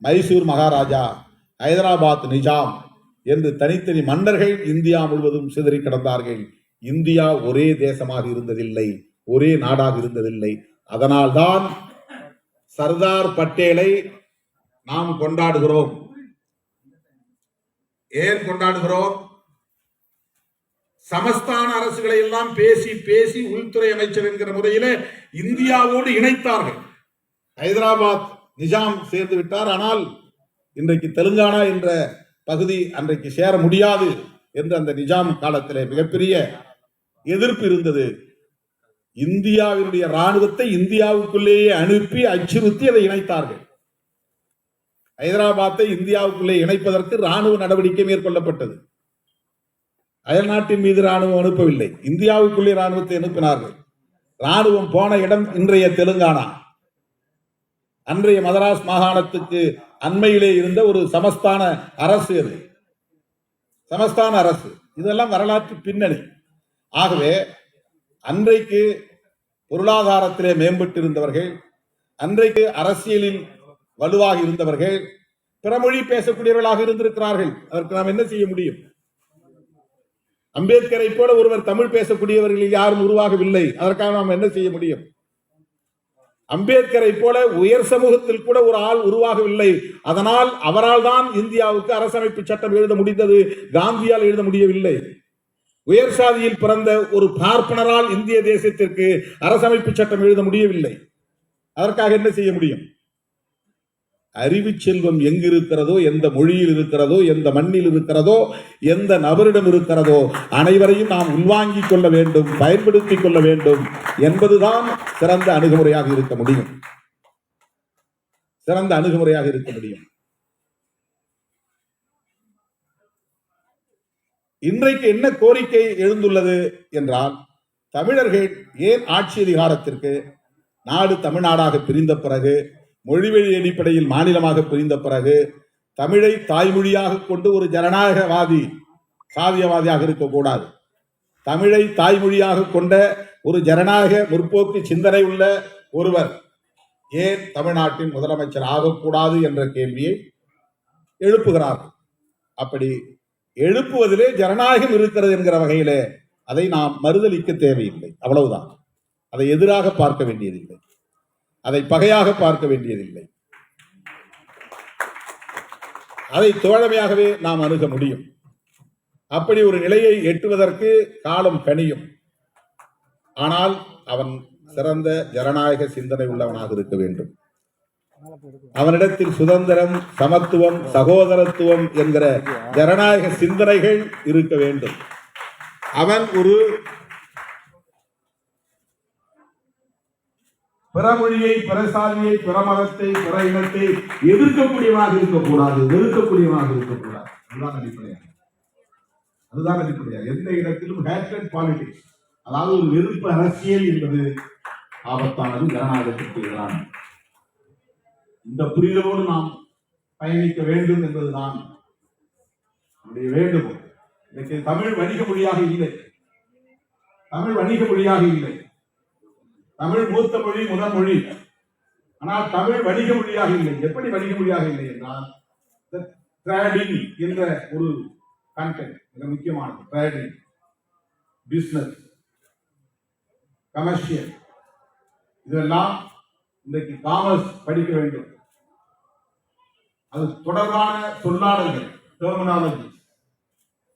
மைசூர் மகாராஜா, ஹைதராபாத் நிஜாம் என்று தனித்தனி மன்னர்கள் இந்தியா முழுவதும் சிதறி கிடந்தார்கள். இந்தியா ஒரே தேசமாக இருந்ததில்லை, ஒரே நாடாக இருந்ததில்லை. அதனால்தான் சர்தார் பட்டேலை நாம் கொண்டாடுகிறோம். ஏன் கொண்டாடுகிறோம்? சமஸ்தான அரசுகளை எல்லாம் பேசி பேசி உள்துறை அமைச்சர் என்கிற முறையிலே இந்தியாவோடு இணைத்தார்கள். ஹைதராபாத் நிஜாம் சேர்ந்து விட்டார். ஆனால் இன்றைக்கு தெலுங்கானா என்ற பகுதி அன்றைக்கு சேர முடியாது என்று அந்த நிஜாம் காலத்திலே மிகப்பெரிய எதிர்ப்பு இருந்தது. இந்தியாவினுடைய ராணுவத்தை இந்தியாவுக்குள்ளேயே அனுப்பி அச்சுறுத்தி அதை இணைத்தார்கள். ஹைதராபாத்தை இந்தியாவுக்குள்ளே இணைப்பதற்கு ராணுவ நடவடிக்கை மேற்கொள்ளப்பட்டது. அயல் நாட்டின் மீது ராணுவம் அனுப்பவில்லை, இந்தியாவுக்குள்ளே ராணுவத்தை அனுப்பினார்கள். ராணுவம் போன இடம் இன்றைய தெலுங்கானா. அன்றைய மதராஸ் மாகாணத்துக்கு அண்மையிலே இருந்த ஒரு சமஸ்தான அரசு, அது சமஸ்தான அரசு. இதெல்லாம் வரலாற்று பின்னணி. ஆகவே அன்றைக்கு பொருளாதாரத்திலே மேம்பட்டு இருந்தவர்கள், அன்றைக்கு அரசியலில் வலுவாக இருந்தவர்கள் பிற மொழி பேசக்கூடியவர்களாக இருந்திருக்கிறார்கள். அதற்கு நாம் என்ன செய்ய முடியும்? அம்பேத்கரை போல ஒருவர் தமிழ் பேசக்கூடியவர்களில் யாரும் உருவாகவில்லை. அதற்காக நாம் என்ன செய்ய முடியும்? அம்பேத்கரை போல உயர் சமூகத்தில் கூட ஒரு ஆள் உருவாகவில்லை. அதனால் அவரால் தான் இந்தியாவுக்கு அரசமைப்பு சட்டம் எழுத முடிந்தது, காந்தியால் எழுத முடியவில்லை. உயர் சாதியில் பிறந்த ஒரு பார்ப்பனரால் இந்திய தேசத்திற்கு அரசமைப்பு சட்டம் எழுத முடியவில்லை. அதற்காக என்ன செய்ய முடியும்? அறிவு செல்வம் எங்கு இருக்கிறதோ, எந்த மொழியில் இருக்கிறதோ, எந்த மண்ணில் இருக்கிறதோ, எந்த நபரிடம் இருக்கிறதோ அனைவரையும் நாம் உள்வாங்கிக் கொள்ள வேண்டும், பயன்படுத்திக் கொள்ள வேண்டும் என்பதுதான் சிறந்த அணுகுமுறையாக இருக்க முடியும். சிறந்த அணுகுமுறையாக இருக்க முடியும். இன்றைக்கு என்ன கோரிக்கை எழுந்துள்ளது என்றால், தமிழர்கள் ஏன் ஆட்சி அதிகாரத்திற்கு நாடு தமிழ்நாடாக பிரிந்த பிறகு, மொழிவழி அடிப்படையில் மாநிலமாக பிரிந்த பிறகு, தமிழை தாய்மொழியாக கொண்டு ஒரு ஜனநாயகவாதி சாதியவாதியாக இருக்கக்கூடாது, தமிழை தாய்மொழியாக கொண்ட ஒரு ஜனநாயக முற்போக்கு சிந்தனை உள்ள ஒருவர் ஏன் தமிழ்நாட்டின் முதலமைச்சர் ஆகக்கூடாது என்ற கேள்வியை எழுப்புகிறார்கள். அப்படி எழுப்புவதிலே ஜனநாயகம் இருக்கிறது என்கிற வகையிலே அதை நாம் மறுதலிக்க தேவையில்லை. அவ்வளவுதான். அதை எதிராக பார்க்க வேண்டியதில்லை, அதை பகையாக பார்க்க வேண்டியதில்லை. அதை தோழமையாகவே நாம் அணுக முடியும். அப்படி ஒரு நிலையை எட்டுவதற்கு காலம் கனியும். ஆனால் அவன் சிறந்த ஜனநாயக சிந்தனை உள்ளவனாக இருக்க வேண்டும். அவனிடத்தில் சுதந்திரம், சமத்துவம், சகோதரத்துவம் என்கிற ஜனநாயக சிந்தனைகள் இருக்க வேண்டும். அவன் ஒரு பிற மொழியை, பிற சாதியை, பிற மதத்தை, பிற இனத்தை எதிர்க்கக்கூடியவனாக இருக்கக்கூடாது, வெறுக்கக்கூடியவனாக இருக்கக்கூடாது. அதுதான் அடிப்படையாக. எந்த இடத்திலும் ஹேட்ரட் பாலிடிக்ஸ், அதாவது ஒரு வெறுப்பு அரசியல் என்பது ஆபத்தானது, ஜனநாயகத்திற்கு எதிரான. இந்த புரிதலோடு நாம் பயணிக்க வேண்டும் என்பதுதான் நம்முடைய வேண்டுகோள். இன்னைக்கு தமிழ் வணிக மொழியாக இல்லை, தமிழ் மூத்த மொழி, முதல் மொழி. ஆனால் தமிழ் வணிக மொழியாக இல்லை. எப்படி வணிக மொழியாக இல்லை என்றால், ட்ரேடிங் என்ற ஒரு கான்செப்ட் மிக முக்கியமானது. ட்ரேடிங், பிசினஸ், கமர்ஷியல், இதெல்லாம் இன்றைக்கு காமர்ஸ் படிக்க வேண்டும். அது தொடர்பான சொல்லாடல்கள், டெர்மினாலஜி,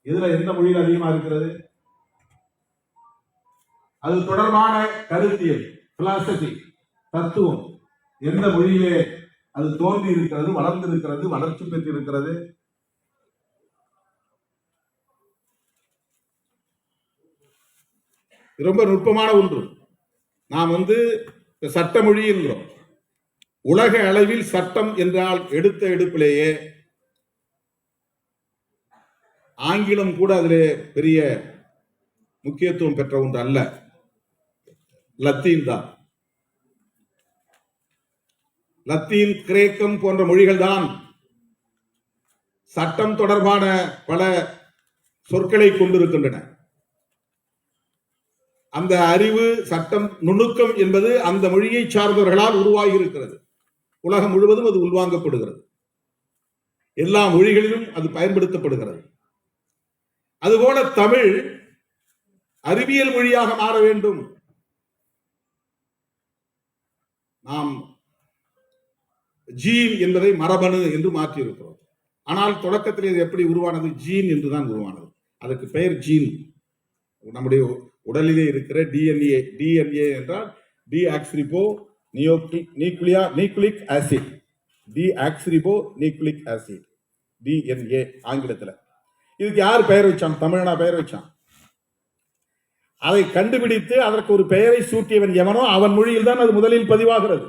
இதுல எந்த மொழியில் அதிகமாக இருக்கிறது? அது தொடர்பான கருத்தியல், பிலாசபி, தத்துவம் எந்த மொழியிலே அது தோன்றி இருக்கிறது, வளர்ந்திருக்கிறது, வளர்ச்சி பெற்றிருக்கிறது? ரொம்ப நுட்பமான ஒன்று. நாம் சட்ட மொழி என்கிறோம். உலக அளவில் சட்டம் என்றால் எடுத்த எடுப்பிலேயே ஆங்கிலம் கூட அதிலே பெரிய முக்கியத்துவம் பெற்ற ஒன்று அல்ல, லத்தீன் தான். லத்தீன், கிரேக்கம் போன்ற மொழிகள் தான் சட்டம் தொடர்பான பல சொற்களை கொண்டிருக்கின்றன. அந்த அறிவு, சட்டம் நுணுக்கம் என்பது அந்த மொழியை சார்ந்தவர்களால் உருவாகி இருக்கிறது. உலகம் முழுவதும் அது உள்வாங்கப்படுகிறது. எல்லா மொழிகளிலும் அது பயன்படுத்தப்படுகிறது. அதுபோல தமிழ் அறிவியல் மொழியாக மாற வேண்டும். நாம் ஜீன் என்பதை மரபணு என்று மாற்றி இருக்கிறோம். ஆனால் தொடக்கத்தில் இது எப்படி உருவானது? ஜீன் என்றுதான் உருவானது. அதற்கு பெயர் ஜீன். நம்முடைய உடலிலே இருக்கிற டிஎன்ஏ, டிஎன்ஏ என்றால் deoxyribo nucleic acid, deoxyribo nucleic acid, DNA ஆங்கிலத்தில். இதுக்கு யார் பெயர் வச்சான்? தமிழனா பெயர் வச்சான். அதை கண்டுபிடித்து அதற்கு ஒரு பெயரை சூட்டியவன் எவனோ அவன் மொழியில் தான் அது முதலில் பதிவாகிறது.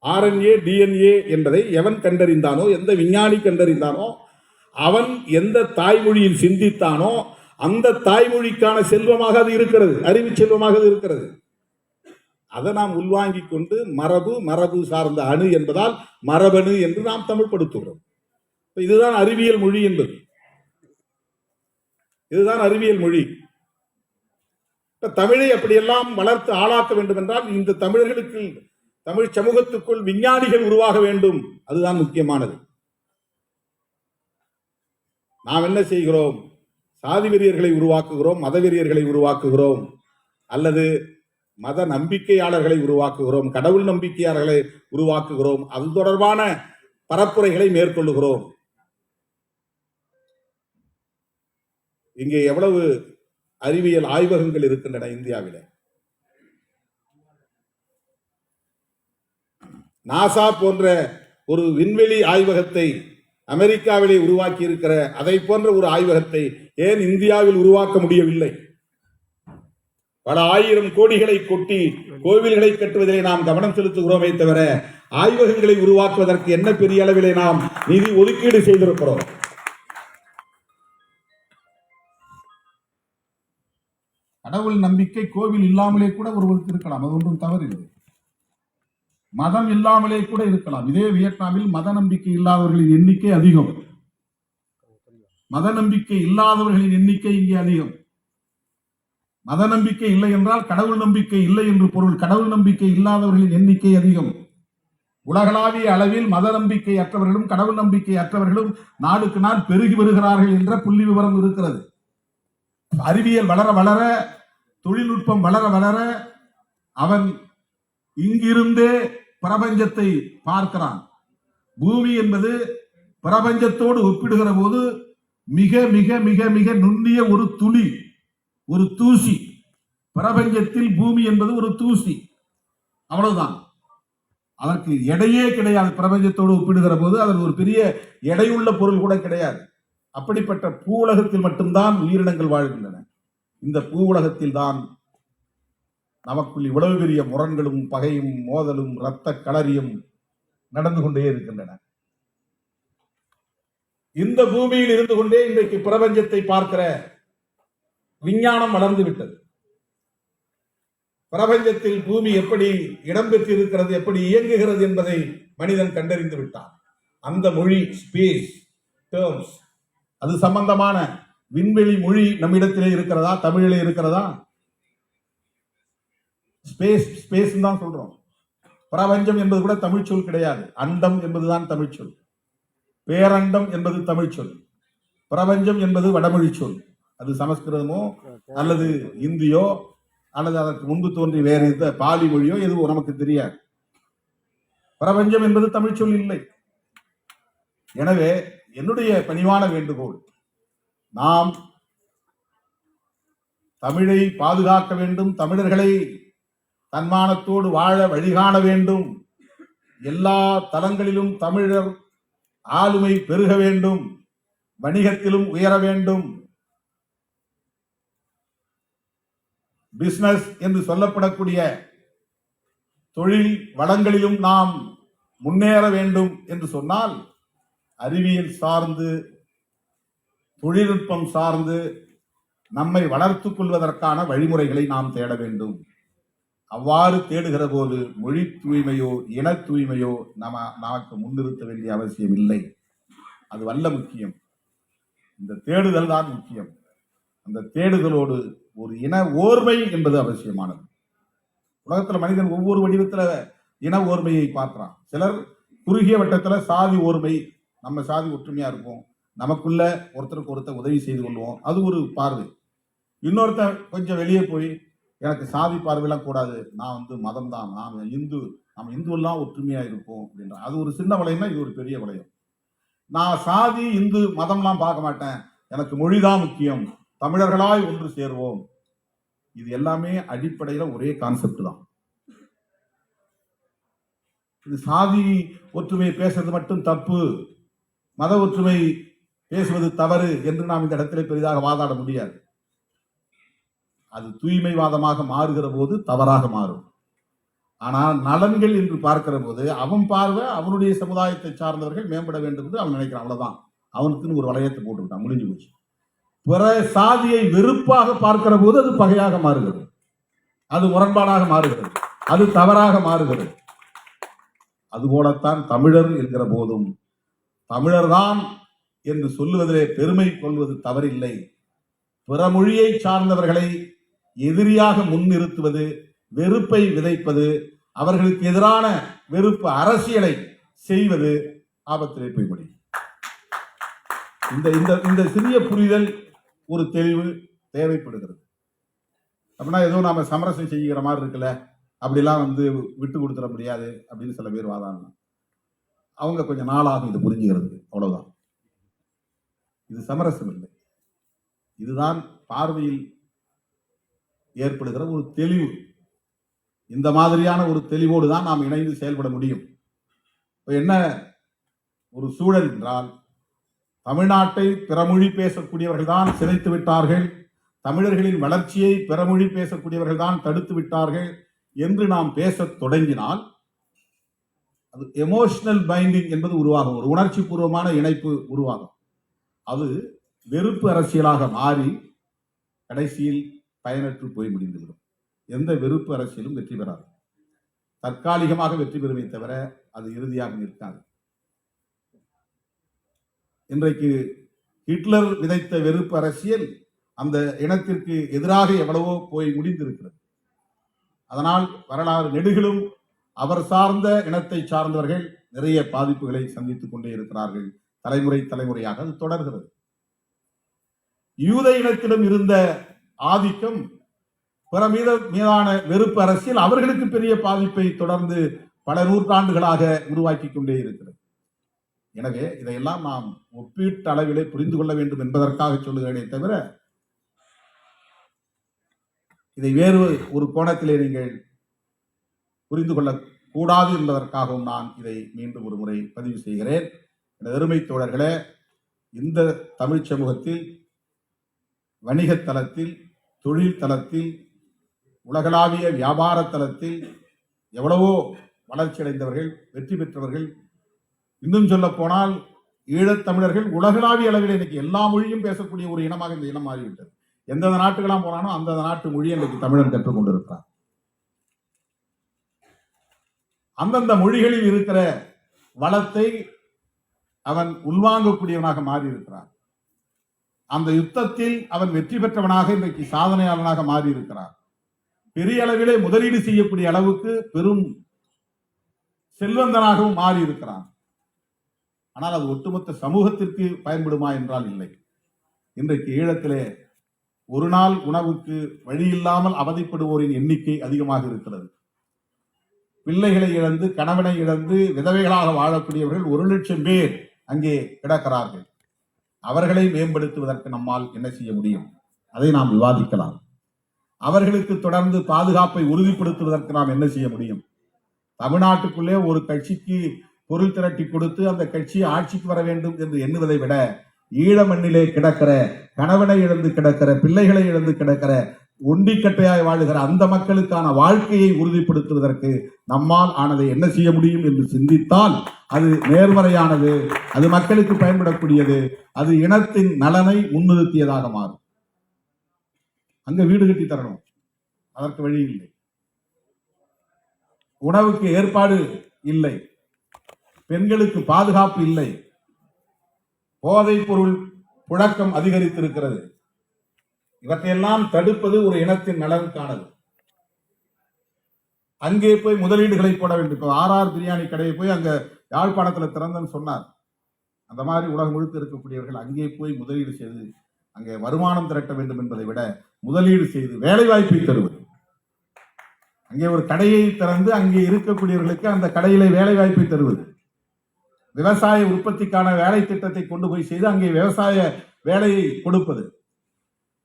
ஆர்என்ஏ, டிஎன்ஏ என்பதை எவன் கண்டறிந்தானோ, எந்த விஞ்ஞானி கண்டறிந்தானோ, அவன் எந்த தாய்மொழியில் சிந்தித்தானோ அந்த தாய்மொழிக்கான செல்வமாக அது இருக்கிறது, அறிவு செல்வமாக அது இருக்கிறது. அதை நாம் உள்வாங்கிக் கொண்டு மரபு சார்ந்த அணு என்பதால் மரபணு என்று நாம் தமிழ் படுத்துகிறோம். இதுதான் அறிவியல் மொழி என்பது. இதுதான் அறிவியல் மொழி. தமிழை அப்படியெல்லாம் வளர்த்து ஆளாக்க வேண்டும் என்றால் இந்த தமிழர்களுக்கு, தமிழ் சமூகத்துக்குள் விஞ்ஞானிகள் உருவாக வேண்டும். அதுதான் முக்கியமானது. நாம் என்ன செய்கிறோம்? சாதி வெறியர்களை உருவாக்குகிறோம், மத வெறியர்களை உருவாக்குகிறோம், அல்லது மத நம்பிக்கையாளர்களை உருவாக்குகிறோம், கடவுள் நம்பிக்கையாளர்களை உருவாக்குகிறோம், அது தொடர்பான பரப்புரைகளை மேற்கொள்ளுகிறோம். இங்கே எவ்வளவு அறிவியல் ஆய்வகங்கள் இருக்கின்றன இந்தியாவில். நாசா போன்ற ஒரு விண்வெளி ஆய்வகத்தை அமெரிக்காவிலே உருவாக்கி இருக்கிற அதை போன்ற ஒரு ஆய்வகத்தை ஏன் இந்தியாவில் உருவாக்க முடியவில்லை? பல ஆயிரம் கோடிகளை கொட்டி கோவில்களை கட்டுவதிலே நாம் கவனம் செலுத்துகிறோமே தவிர ஆய்வகங்களை உருவாக்குவதற்கு என்ன பெரிய அளவிலே நாம் நிதி ஒதுக்கீடு செய்திருக்கிறோம்? கடவுள் நம்பிக்கை கோவில் இல்லாமலே கூட ஒருவருக்கு இருக்கலாம், அது ஒன்றும் தவறில்லை. மதம் இல்லாமலே கூட இருக்கலாம். இதே வியட்நாமில் மத நம்பிக்கை இல்லாதவர்களின் எண்ணிக்கை அதிகம், மத நம்பிக்கை இல்லாதவர்களின் எண்ணிக்கை இங்கே அதிகம். மத நம்பிக்கை இல்லை என்றால் கடவுள் நம்பிக்கை இல்லை என்று பொருள். கடவுள் நம்பிக்கை இல்லாதவர்களின் எண்ணிக்கை அதிகம். உலகளாவிய அளவில் மத நம்பிக்கை அற்றவர்களும் கடவுள் நம்பிக்கை அற்றவர்களும் நாளுக்கு நாள் பெருகி வருகிறார்கள் என்ற புள்ளி விவரம் இருக்கிறது. அறிவியல் வளர வளர, தொழில்நுட்பம் வளர வளர அவன் இங்கிருந்தே பிரபஞ்சத்தை பார்க்கிறான். பூமி என்பது பிரபஞ்சத்தோடு ஒப்பிடுகிற போது மிக மிக மிக மிக நுண்ணிய ஒரு துளி, ஒரு தூசி. பிரபஞ்சத்தில் பூமி என்பது ஒரு தூசி, அவ்வளவுதான். அதற்கு எடையே கிடையாது. பிரபஞ்சத்தோடு ஒப்பிடுகிற போது அதற்கு ஒரு பெரிய எடையுள்ள பொருள் கூட கிடையாது. அப்படிப்பட்ட பூ உலகத்தில் மட்டும்தான் உயிரினங்கள் வாழ்கின்றன. இந்த பூ உலகத்தில் தான் நமக்குள் இவ்வளவு பெரிய முரண்களும் பகையும் மோதலும் இரத்த களரியும் நடந்து கொண்டே இருக்கின்றன. இந்த பூமியில் இருந்து கொண்டே இன்றைக்கு பிரபஞ்சத்தை பார்க்கிற விஞ்ஞானம் வளர்ந்து விட்டது. பிரபஞ்சத்தில் பூமி எப்படி இடம்பெற்றிருக்கிறது, எப்படி இயங்குகிறது என்பதை மனிதன் கண்டறிந்து விட்டான். அந்த மொழி ஸ்பேஸ் டேர்ம்ஸ், அது சம்பந்தமான விண்வெளி மொழி நம்மிடத்திலே இருக்கிறதா? தமிழிலே இருக்கிறதா? ஸ்பேஸ் ஸ்பேஸ் தான் சொல்றோம். பிரபஞ்சம் என்பது கூட தமிழ் சொல் கிடையாது. அண்டம் என்பதுதான் தமிழ் சொல். பேரண்டம் என்பது தமிழ் சொல். பிரபஞ்சம் என்பது வடமொழி சொல். அது சமஸ்கிருதமோ அல்லது இந்தியோ அல்லது அதற்கு முன்பு தோன்றி வேறு எந்த பாலி மொழியோ எதுவோ நமக்கு தெரியாது. பிரபஞ்சம் என்பது தமிழ் சொல் இல்லை. எனவே என்னுடைய பணிவான வேண்டுகோள், நாம் தமிழை பாதுகாக்க வேண்டும், தமிழர்களை தன்மானத்தோடு வாழ வழிகாண வேண்டும், எல்லா தளங்களிலும் தமிழர் ஆளுமை பெருக வேண்டும், வணிகத்திலும் உயர வேண்டும், பிசினஸ் என்று சொல்லப்படக்கூடிய தொழில் வளங்களிலும் நாம் முன்னேற வேண்டும் என்று சொன்னால் அறிவியல் சார்ந்து, தொழில்நுட்பம் சார்ந்து நம்மை வளர்த்துக் கொள்வதற்கான வழிமுறைகளை நாம் தேட வேண்டும். அவ்வாறு தேடுகிற போது மொழி தூய்மையோ இன தூய்மையோ நமக்கு முன்னிறுத்த வேண்டிய அவசியம் இல்லை. அது வல்ல முக்கியம். இந்த தேடுதல் தான் முக்கியம். அந்த தேடுதலோடு ஒரு இன ஓர்மை என்பது அவசியமானது. உலகத்தில் மனிதன் ஒவ்வொரு வடிவத்தில் இன ஓர்மையை பார்க்கிறான். சிலர் குறுகிய வட்டத்தில் சாதி ஓர்மை, நம்ம சாதி ஒற்றுமையா இருக்கும், நமக்குள்ள ஒருத்தருக்கு ஒருத்தர் உதவி செய்து கொள்வோம், அது ஒரு பார்வை. இன்னொருத்தர் கொஞ்சம் வெளியே போய் எனக்கு சாதி பார்வையெல்லாம் கூடாது, நான் மதம் தான், நாம் இந்துவெல்லாம் ஒற்றுமையா இருப்போம் அப்படின்ற, அது ஒரு சின்ன வளையம்னா இது ஒரு பெரிய வளையம். நான் சாதி இந்து மதம்லாம் பார்க்க மாட்டேன், எனக்கு மொழிதான் முக்கியம், தமிழர்களாய் ஒன்று சேர்வோம். இது எல்லாமே அடிப்படையில் ஒரே கான்செப்ட் தான். இது சாதி ஒற்றுமை பேசுறது மட்டும் தப்பு, மத ஒற்றுமை பேசுவது தவறு என்று நாம் இந்த இடத்திலே பெரிதாக வாதாட முடியாது. அது தூய்மைவாதமாக மாறுகிற போது தவறாக மாறும். ஆனால் நலன்கள் என்று பார்க்கிற போது அவன் பார்வை அவனுடைய சமுதாயத்தை சார்ந்தவர்கள் மேம்பட வேண்டும் என்று அவன் நினைக்கிறான், அவ்வளவுதான். அவனுக்குன்னு ஒரு வளையத்தை போட்டுக்கிட்டான், முடிஞ்சு போச்சு. பிற சாதியை வெறுப்பாக பார்க்கிற போது அது பகையாக மாறுகிறது, அது முரண்பாடாக மாறுகிறது, அது தவறாக மாறுகிறது. அதுபோலத்தான் தமிழர் என்கிற போதும் தமிழர்தான் என்று சொல்லுவதிலே பெருமை கொள்வது தவறில்லை. பிற மொழியை சார்ந்தவர்களை எதிரியாக முன்னிறுத்துவது, வெறுப்பை விதைப்பது, அவர்களுக்கு எதிரான வெறுப்பு அரசியலை செய்வது ஆபத்திலே போய் முடியும். இந்த சிறிய புரிதல், ஒரு தெளிவு தேவைப்படுகிறது. அப்படின்னா ஏதோ நாம சமரசம் செய்கிற மாதிரி இருக்குல்ல, அப்படிலாம் விட்டு கொடுத்துட முடியாது அப்படின்னு சில பேர் வாதாடலாம். அவங்க கொஞ்சம் நாளாகும் இது புரிஞ்சுக்கிறதுக்கு, அவ்வளவுதான். இது சமரசம் இல்லை, இதுதான் பார்வையில் ஏற்படுகிற ஒரு தெளிவு. இந்த மாதிரியான ஒரு தெளிவோடு தான் நாம் இணைந்து செயல்பட முடியும். என்ன ஒரு சூழல் என்றால், தமிழ்நாட்டை பிறமொழி பேசக்கூடியவர்கள் தான் சிதைத்து விட்டார்கள், தமிழர்களின் வளர்ச்சியை பிறமொழி பேசக்கூடியவர்கள் தான் தடுத்து விட்டார்கள் என்று நாம் பேசத் தொடங்கினால் அது எமோஷனல் பைண்டிங் என்பது உருவாகும், ஒரு உணர்ச்சி பூர்வமான இணைப்பு உருவாகும். அது வெறுப்பு அரசியலாக மாறி கடைசியில் பயனற்று போய் முடிந்துவிடும். எந்த வெறுப்பு அரசியலும் வெற்றி பெறாது, தற்காலிகமாக வெற்றி பெறுமே தவிர அது இறுதியாக நிற்காது. இன்றைக்கு ஹிட்லர் விதைத்த வெறுப்பு அரசியல் அந்த இனத்திற்கு எதிராக எவ்வளவோ போய் முடிந்திருக்கிறது. அதனால் வரலாறு நெடுகிலும் அவர் சார்ந்த இனத்தை சார்ந்தவர்கள் நிறைய பாதிப்புகளை சந்தித்துக் கொண்டே இருக்கிறார்கள். தலைமுறை தலைமுறையாக அது தொடர்கிறது. யூத இனத்திலும் இருந்த ஆதிக்கம், பிற மீதான வெறுப்பு அரசியல் அவர்களுக்கு பெரிய பாதிப்பை தொடர்ந்து பல நூற்றாண்டுகளாக உருவாக்கி கொண்டே இருக்கிறது. எனவே இதையெல்லாம் நாம் ஒப்பீட்டு அளவிலே புரிந்து கொள்ள வேண்டும் என்பதற்காக சொல்லுகிறேனே தவிர, இதை வேறு ஒரு கோணத்திலே நீங்கள் புரிந்து கொள்ளக்கூடாது என்பதற்காகவும் நான் இதை மீண்டும் ஒரு முறை பதிவு செய்கிறேன். அருமை தோழர்களே, இந்த தமிழ் சமூகத்தில் வணிக தளத்தில், தொழில் தளத்தில், உலகளாவிய வியாபார தளத்தில் எவ்வளவோ வளர்ச்சி அடைந்தவர்கள், வெற்றி பெற்றவர்கள். இன்னும் சொல்ல போனால் ஈழத்தமிழர்கள் உலகளாவிய அளவில் இன்னைக்கு எல்லா மொழியும் பேசக்கூடிய ஒரு இனமாக இந்த இனம் மாறிவிட்டது. எந்தெந்த நாட்டுக்கெல்லாம் போனானோ அந்தந்த நாட்டு மொழியை இன்றைக்கு தமிழன் கற்றுக்கொண்டிருக்கிறார். அந்தந்த மொழிகளில் இருக்கிற வளத்தை அவன் உள்வாங்கக்கூடியவனாக மாறி இருக்கிறான். அந்த யுத்தத்தில் அவன் வெற்றி பெற்றவனாக இன்றைக்கு சாதனையாளனாக மாறி இருக்கிறார். பெரிய அளவிலே முதலீடு செய்யக்கூடிய அளவுக்கு பெரும் செல்வந்தனாகவும் மாறி இருக்கிறான். ஆனால் அது ஒட்டுமொத்த சமூகத்திற்கு பயன்படுமா என்றால் இல்லை. இன்றைக்கு ஈழத்திலே ஒரு நாள் உணவுக்கு வழியில்லாமல் அவதிப்படுவோரின் எண்ணிக்கை அதிகமாக இருக்கிறது. பிள்ளைகளை இழந்து, கணவனை இழந்து, விதவைகளாக வாழக்கூடியவர்கள் 1,00,000 பேர் அங்கே கிடக்கிறார்கள். அவர்களை மேம்படுத்துவதற்கு நம்மால் என்ன செய்ய முடியும்? அதை நாம் விவாதிக்கலாம். அவர்களுக்கு தொடர்ந்து பாதுகாப்பை உறுதிப்படுத்துவதற்கு நாம் என்ன செய்ய முடியும்? தமிழ்நாட்டுக்குள்ளே ஒரு கட்சிக்கு பொருள் திரட்டி கொடுத்து அந்த கட்சி ஆட்சிக்கு வர வேண்டும் என்று எண்ணுவதை விட, ஈழ மண்ணிலே கிடக்கிற, கணவனை இழந்து கிடக்கிற, பிள்ளைகளை இழந்து கிடக்கிற, ஒண்டிக்கட்டையாய் வாழுகிற அந்த மக்களுக்கான வாழ்க்கையை உறுதிப்படுத்துவதற்கு நம்மால் ஆனதை என்ன செய்ய முடியும் என்று சிந்தித்தால் அது நேர்மறையானது, அது மக்களுக்கு பயன்படக்கூடியது, அது இனத்தின் நலனை முன்னிறுத்தியதாக மாறும். அங்க வீடு கட்டி தரணும், அதற்கு வழி இல்லை. உணவுக்கு ஏற்பாடு இல்லை, பெண்களுக்கு பாதுகாப்பு இல்லை, போதைப் பொருள் புழக்கம் அதிகரித்திருக்கிறது. இவற்றையெல்லாம் தடுப்பது ஒரு இனத்தின் நலனுக்கானது. அங்கே போய் முதலீடுகளை போட வேண்டும். இப்போ RR பிரியாணி கடையை போய் அங்க யாழ்ப்பாணத்தில் திறந்தன்னு சொன்னார். அந்த மாதிரி உலகம் முழுக்க இருக்கக்கூடியவர்கள் அங்கே போய் முதலீடு செய்து அங்கே வருமானம் திரட்ட வேண்டும் என்பதை விட முதலீடு செய்து வேலை வாய்ப்பை தருவது. அங்கே ஒரு கடையை திறந்து அங்கே இருக்கக்கூடியவர்களுக்கு அந்த கடையிலே வேலை வாய்ப்பை தருவது, விவசாய உற்பத்திக்கான வேலை திட்டத்தை கொண்டு போய் செய்து அங்கே விவசாய வேலையை கொடுப்பது.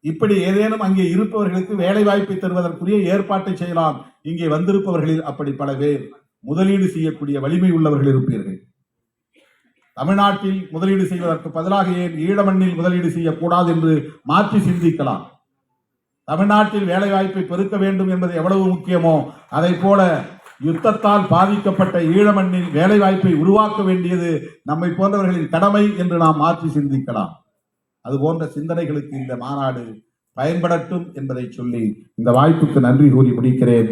இப்படி ஏதேனும் அங்கே இருப்பவர்களுக்கு வேலை வாய்ப்பை தருவதற்குரிய ஏற்பாட்டை செய்யலாம். இங்கே வந்திருப்பவர்களில் அப்படி பல பேர் முதலீடு செய்யக்கூடிய வலிமை உள்ளவர்கள் இருப்பீர்கள். தமிழ்நாட்டில் முதலீடு செய்வதற்கு பதிலாக ஏன் ஈழ மண்ணில் முதலீடு செய்யக்கூடாது என்று மாற்றி சிந்திக்கலாம். தமிழ்நாட்டில் வேலை வாய்ப்பை பெருக்க வேண்டும் என்பது எவ்வளவு முக்கியமோ அதை போல யுத்தத்தால் பாதிக்கப்பட்ட ஈழ மண்ணில் வேலை வாய்ப்பை உருவாக்க வேண்டியது நம்மை போன்றவர்களின் கடமை என்று நாம் மாற்றி சிந்திக்கலாம். அது போன்ற சிந்தனைகளுக்கு இந்த மாநாடு பயன்படட்டும் என்பதை சொல்லி இந்த வாய்ப்புக்கு நன்றி கூறி முடிக்கிறேன்.